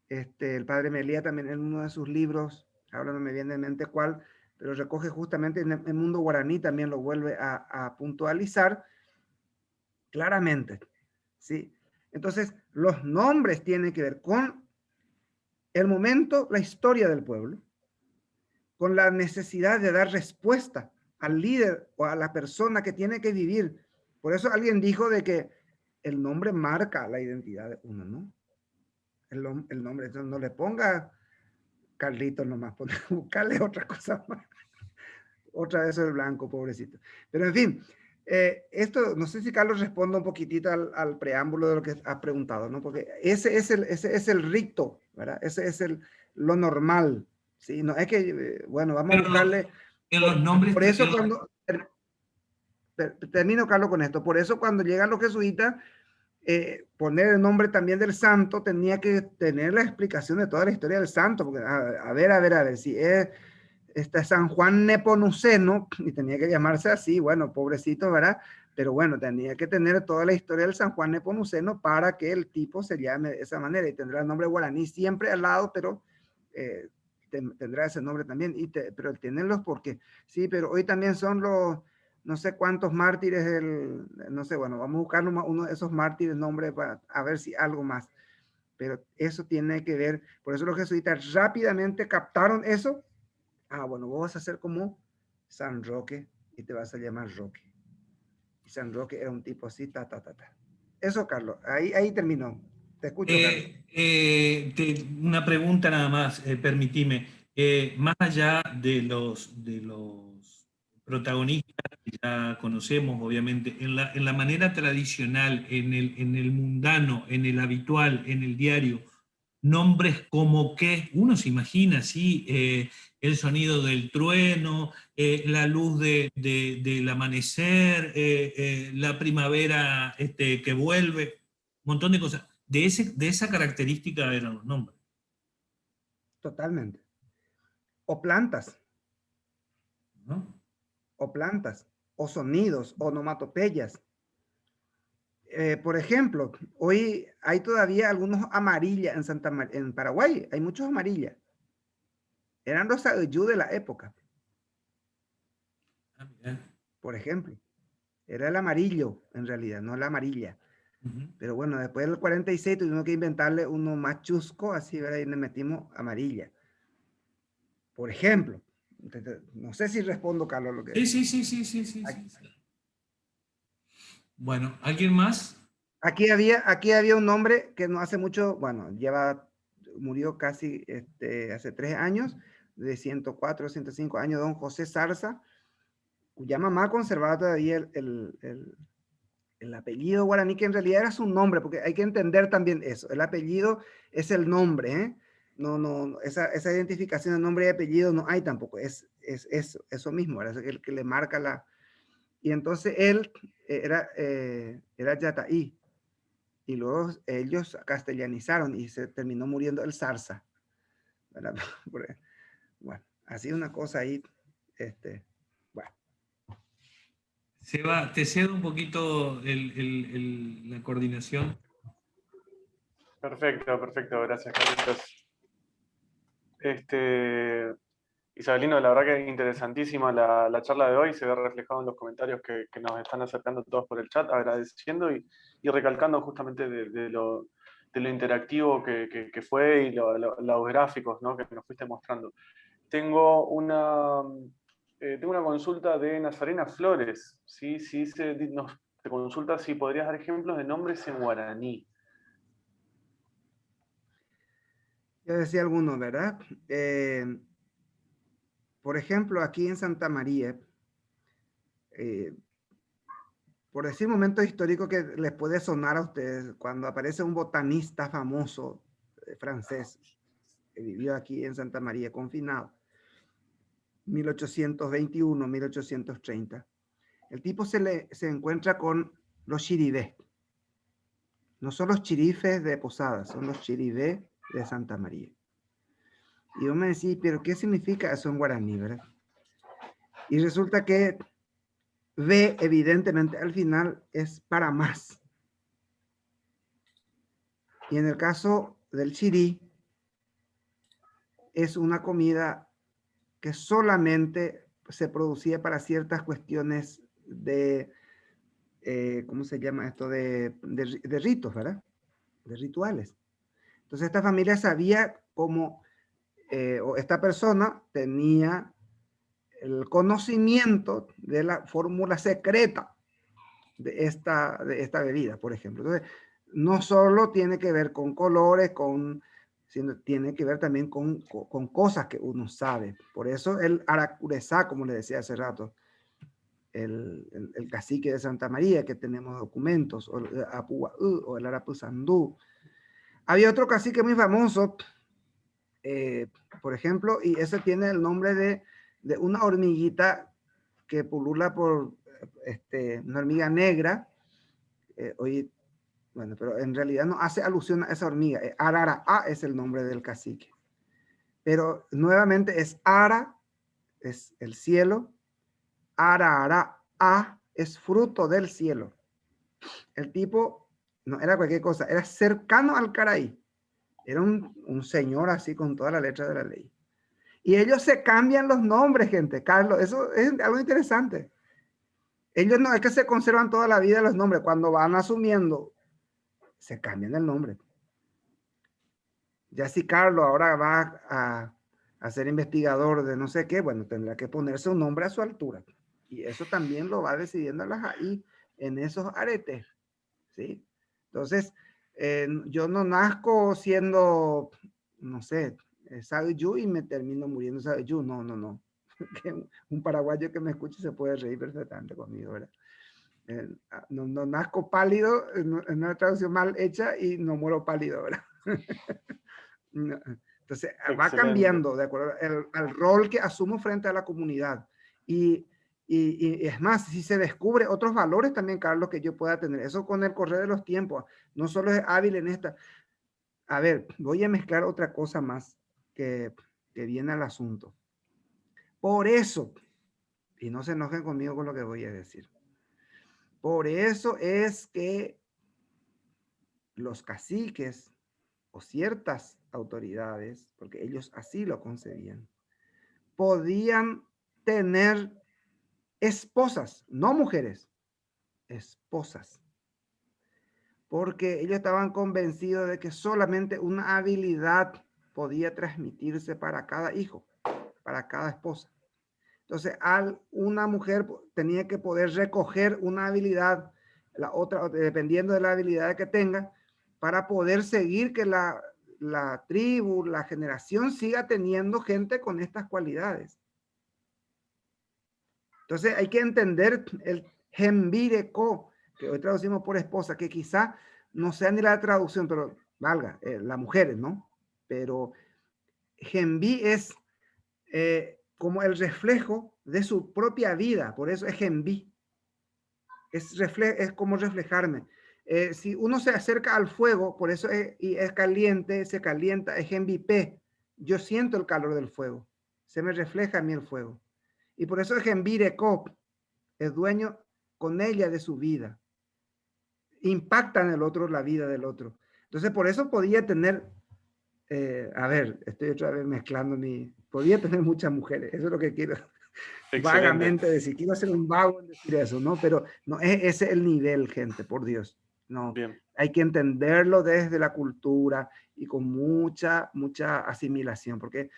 el padre Melía también en uno de sus libros, ahora no me viene en mente cuál, pero recoge justamente en el mundo guaraní, también lo vuelve a puntualizar claramente. ¿sí? Entonces, los nombres tienen que ver con el momento, la historia del pueblo, con la necesidad de dar respuesta al líder o a la persona que tiene que vivir. Por eso alguien dijo de que el nombre marca la identidad de uno, ¿no? El nombre, entonces no le ponga Carlitos nomás, buscarle otra cosa más. Otra vez el blanco, pobrecito. Pero en fin, esto, no sé si Carlos responde un poquitito al preámbulo de lo que has preguntado, ¿no? Porque ese es el rito, ¿verdad? Ese es lo normal, ¿sí? No es que, bueno, vamos a Pero buscarle... en los nombres, Por eso en los- cuando... Termino, Carlos, con esto. Por eso cuando llegan los jesuitas, poner el nombre también del santo tenía que tener la explicación de toda la historia del santo, porque a ver, si es San Juan Nepomuceno, y tenía que llamarse así, bueno, pobrecito, ¿verdad? Pero bueno, tenía que tener toda la historia del San Juan Nepomuceno para que el tipo se llame de esa manera, y tendrá el nombre guaraní siempre al lado, pero tendrá ese nombre también, pero tenerlos porque, sí, pero hoy también son los, no sé cuántos mártires, no sé, bueno, vamos a buscar uno de esos mártires, nombre, para a ver si algo más. Pero eso tiene que ver, por eso los jesuitas rápidamente captaron eso. Ah, bueno, vos vas a ser como San Roque y te vas a llamar Roque. Y San Roque era un tipo así, Eso, Carlos, ahí terminó. Te escucho, Carlos. una pregunta nada más, permitime. Más allá de los protagonistas que ya conocemos, obviamente, en la manera tradicional, en el mundano, en el habitual, en el diario, nombres como que uno se imagina, sí, el sonido del trueno, la luz del amanecer, la primavera que vuelve, un montón de cosas. De esa característica eran los nombres. Totalmente. O ¿No? plantas, o sonidos, onomatopeyas. Por ejemplo, hoy hay todavía algunos amarillas en Paraguay, hay muchos amarillas. Eran los ayllú de la época, Ah, mira. por ejemplo. Era el amarillo, en realidad, no la amarilla. Ujú. Pero bueno, después del 46 tuvimos que inventarle uno más chusco, así, ¿verdad? Y le metimos amarilla. Por ejemplo, no sé si respondo, Carlos, lo que... Sí, sí, sí, sí, sí, sí, sí, sí. Bueno, ¿alguien más? Aquí había un hombre que no hace mucho, bueno, murió casi hace 3 años, de 104, 105 años, don José Zarza, cuya mamá conservaba todavía el apellido guaraní, que en realidad era su nombre, porque hay que entender también eso. El apellido es el nombre, ¿eh? No, esa identificación de nombre y apellido no hay tampoco. Es eso mismo, es el que le marca la... Y entonces él era yataí, y luego ellos castellanizaron y se terminó muriendo el Zarza, ¿verdad? Bueno, así una cosa ahí, bueno. Seba, te cedo un poquito la coordinación. Perfecto, perfecto, gracias, Carlitos. Isabelino, la verdad que es interesantísima la charla de hoy, se ve reflejado en los comentarios que nos están acercando todos por el chat, agradeciendo y recalcando justamente de lo interactivo que fue y los gráficos, ¿no?, que nos fuiste mostrando. Tengo una consulta de Nazarena Flores, ¿sí? Sí, te consulta si podrías dar ejemplos de nombres en guaraní. Yo decía algunos, ¿verdad? Por ejemplo, aquí en Santa María, por decir momento histórico que les puede sonar a ustedes, cuando aparece un botanista famoso francés que vivió aquí en Santa María, confinado, 1821, 1830. El tipo se encuentra con los chiribés. No son los chirifes de Posadas, son los chiribés de Santa María. Y yo me decía, ¿pero qué significa eso en guaraní, verdad? Y resulta que ve, evidentemente, al final es para más. Y en el caso del chirí, es una comida que solamente se producía para ciertas cuestiones de ¿cómo se llama esto? De ritos, ¿verdad? De rituales. Entonces esta familia sabía cómo, o esta persona tenía el conocimiento de la fórmula secreta de esta bebida, por ejemplo. Entonces, no solo tiene que ver con colores, sino tiene que ver también con cosas que uno sabe. Por eso el Aracurezá, como le decía hace rato, el cacique de Santa María, que tenemos documentos, o el Apuaú, o el Arapuzandú. Había otro cacique muy famoso, por ejemplo, y ese tiene el nombre de una hormiguita que pulula por una hormiga negra. Bueno, pero en realidad no hace alusión a esa hormiga. Araraá es el nombre del cacique. Pero nuevamente es Ara, es el cielo. Araraá es fruto del cielo. El tipo no era cualquier cosa, era cercano al Caraí. Era un señor así con toda la letra de la ley. Y ellos se cambian los nombres, gente. Carlos, eso es algo interesante. Ellos no es que se conservan toda la vida los nombres. Cuando van asumiendo, se cambian el nombre. Ya si Carlos ahora va a ser investigador de no sé qué, bueno, tendrá que ponerse un nombre a su altura. Y eso también lo va decidiendo la JAI en esos aretes. ¿Sí? Entonces, yo no nazco siendo, no sé, Sabiyu y me termino muriendo Sabiyu. No, no, no. Un paraguayo que me escuche se puede reír perfectamente conmigo, ¿verdad? No nazco pálido, en una traducción mal hecha, y no muero pálido, ¿verdad? Entonces, Excelente. va cambiando de acuerdo al rol que asumo frente a la comunidad. Y es más, si se descubre otros valores también, Carlos, que yo pueda tener, eso con el correr de los tiempos, no solo es hábil en esta. A ver, voy a mezclar otra cosa más que viene al asunto. Por eso, y no se enojen conmigo con lo que voy a decir, por eso es que los caciques o ciertas autoridades, porque ellos así lo concebían, podían tener esposas, no mujeres, esposas, porque ellos estaban convencidos de que solamente una habilidad podía transmitirse para cada hijo, para cada esposa. Entonces, una mujer tenía que poder recoger una habilidad, la otra, dependiendo de la habilidad que tenga, para poder seguir que la tribu, la generación siga teniendo gente con estas cualidades. Entonces hay que entender el Jembireko, que hoy traducimos por esposa, que quizá no sea ni la traducción, pero valga, las mujeres, ¿no? Pero Jembi es como el reflejo de su propia vida, por eso es Jembi. Es como reflejarme. Si uno se acerca al fuego, por eso y es caliente, se calienta, es Jembi-P. Yo siento el calor del fuego, se me refleja a mí el fuego. Y por eso es Jembireko, es dueño con ella de su vida. Impacta en el otro la vida del otro. Entonces, por eso podía tener, a ver, estoy otra vez mezclando podía tener muchas mujeres, eso es lo que quiero vagamente decir. Quiero ser un vago en decir eso, ¿no? Pero no, ese es el nivel, gente, por Dios. No, bien. Hay que entenderlo desde la cultura y con mucha asimilación, porque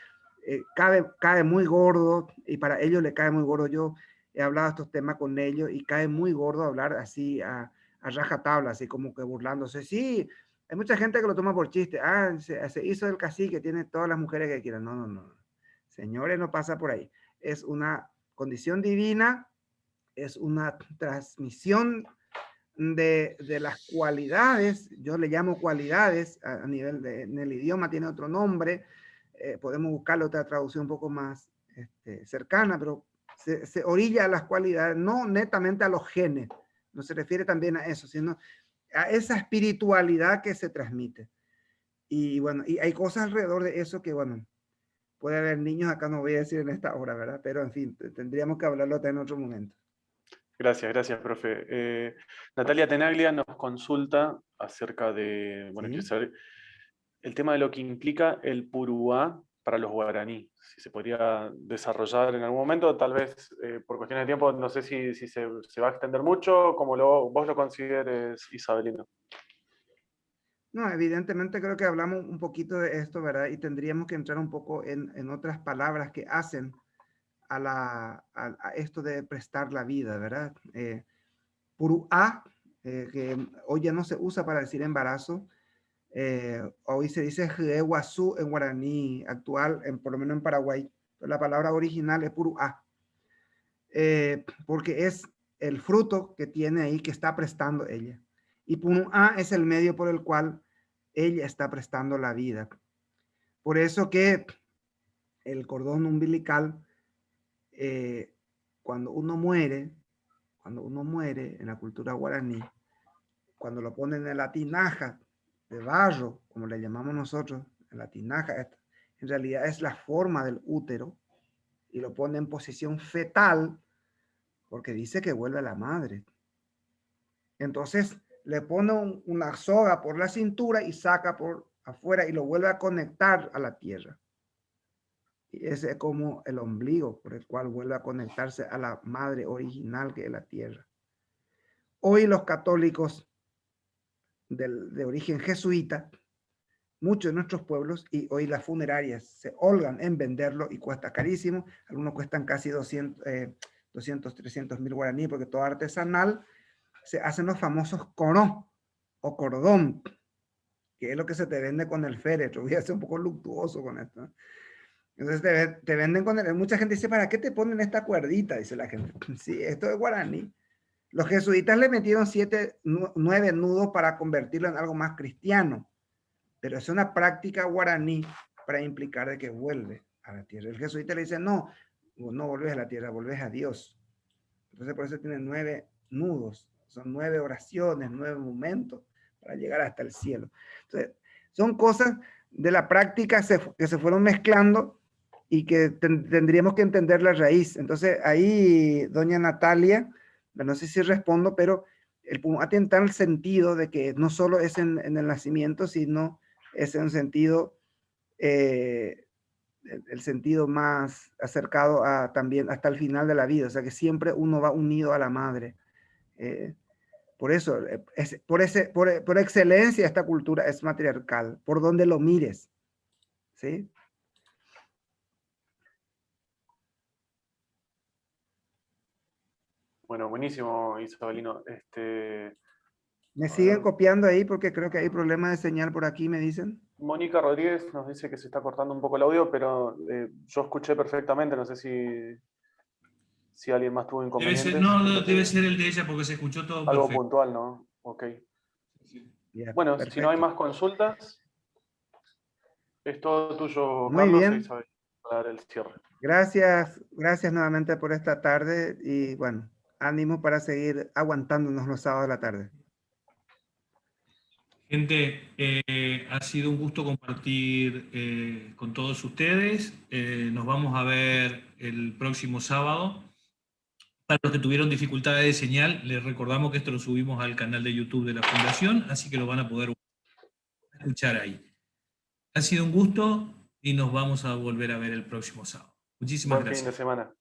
cae muy gordo, y para ellos le cae muy gordo. Yo he hablado estos temas con ellos y cae muy gordo hablar así a rajatabla, así como que burlándose. Sí, hay mucha gente que lo toma por chiste. Se hizo el cacique, tiene todas las mujeres que quieran. No. Señores, no pasa por ahí. Es una condición divina, es una transmisión de las cualidades. Yo le llamo cualidades a nivel en el idioma tiene otro nombre. Podemos buscarle otra traducción un poco más cercana, pero se orilla a las cualidades, no netamente a los genes, no se refiere también a eso, sino a esa espiritualidad que se transmite. Y bueno, y hay cosas alrededor de eso que, bueno, puede haber niños, acá no voy a decir en esta hora, ¿verdad? Pero en fin, tendríamos que hablarlo en otro momento. Gracias, profe. Natalia Tenaglia nos consulta acerca de, bueno, ¿Sí? quiero saber el tema de lo que implica el puruá para los guaraní. Si se podría desarrollar en algún momento, tal vez por cuestiones de tiempo, no sé si se va a extender mucho, como vos lo consideres, Isabelino. No, evidentemente creo que hablamos un poquito de esto, ¿verdad? Y tendríamos que entrar un poco en otras palabras que hacen a esto de prestar la vida, ¿verdad? Puruá, que hoy ya no se usa para decir embarazo, hoy se dice Jehuasú en guaraní actual, por lo menos en Paraguay. La palabra original es Puruá, porque es el fruto que tiene ahí que está prestando ella. Y Puruá es el medio por el cual ella está prestando la vida. Por eso que el cordón umbilical, cuando uno muere en la cultura guaraní, cuando lo ponen en la tinaja de barro, como le llamamos nosotros, en la tinaja, en realidad es la forma del útero, y lo pone en posición fetal, porque dice que vuelve a la madre. Entonces le pone una soga por la cintura y saca por afuera y lo vuelve a conectar a la tierra. Y ese es como el ombligo por el cual vuelve a conectarse a la madre original, que es la tierra. Hoy los católicos de origen jesuita, muchos de nuestros pueblos, y hoy las funerarias se holgan en venderlo y cuesta carísimo. Algunos cuestan casi 200, 300 mil guaraníes, porque todo artesanal. Se hacen los famosos coró o cordón, que es lo que se te vende con el féretro. Voy a ser un poco luctuoso con esto. Entonces te venden con el... Mucha gente dice, ¿para qué te ponen esta cuerdita? Dice la gente. Sí, esto es guaraní. Los jesuitas le metieron 9 nudos para convertirlo en algo más cristiano, pero es una práctica guaraní para implicar de que vuelve a la tierra. El jesuita le dice, no volvés a la tierra, volvés a Dios. Entonces por eso tiene 9 nudos, son 9 oraciones, 9 momentos para llegar hasta el cielo. Entonces, son cosas de la práctica que se fueron mezclando y que tendríamos que entender la raíz. Entonces ahí, doña Natalia, no sé si respondo, pero el Puruá tiene tal sentido de que no solo es en el nacimiento, sino es en sentido, el sentido más acercado a también hasta el final de la vida, o sea que siempre uno va unido a la madre. Por eso, por excelencia esta cultura es matriarcal, por donde lo mires, ¿sí? Bueno, buenísimo, Isabelino. Me siguen copiando ahí porque creo que hay problemas de señal por aquí, me dicen. Mónica Rodríguez nos dice que se está cortando un poco el audio, pero yo escuché perfectamente, no sé si alguien más tuvo inconvenientes. Debe ser el de ella porque se escuchó todo algo perfecto. Puntual, ¿no? Ok. Bien, bueno, perfecto. Si no hay más consultas, es todo tuyo, Muy Carlos, bien. e Isabel, para dar el cierre. Gracias nuevamente por esta tarde y bueno, ánimo para seguir aguantándonos los sábados de la tarde. Gente, ha sido un gusto compartir con todos ustedes. Nos vamos a ver el próximo sábado. Para los que tuvieron dificultades de señal, les recordamos que esto lo subimos al canal de YouTube de la Fundación, así que lo van a poder escuchar ahí. Ha sido un gusto y nos vamos a volver a ver el próximo sábado. Muchísimas gracias. Buen fin de semana.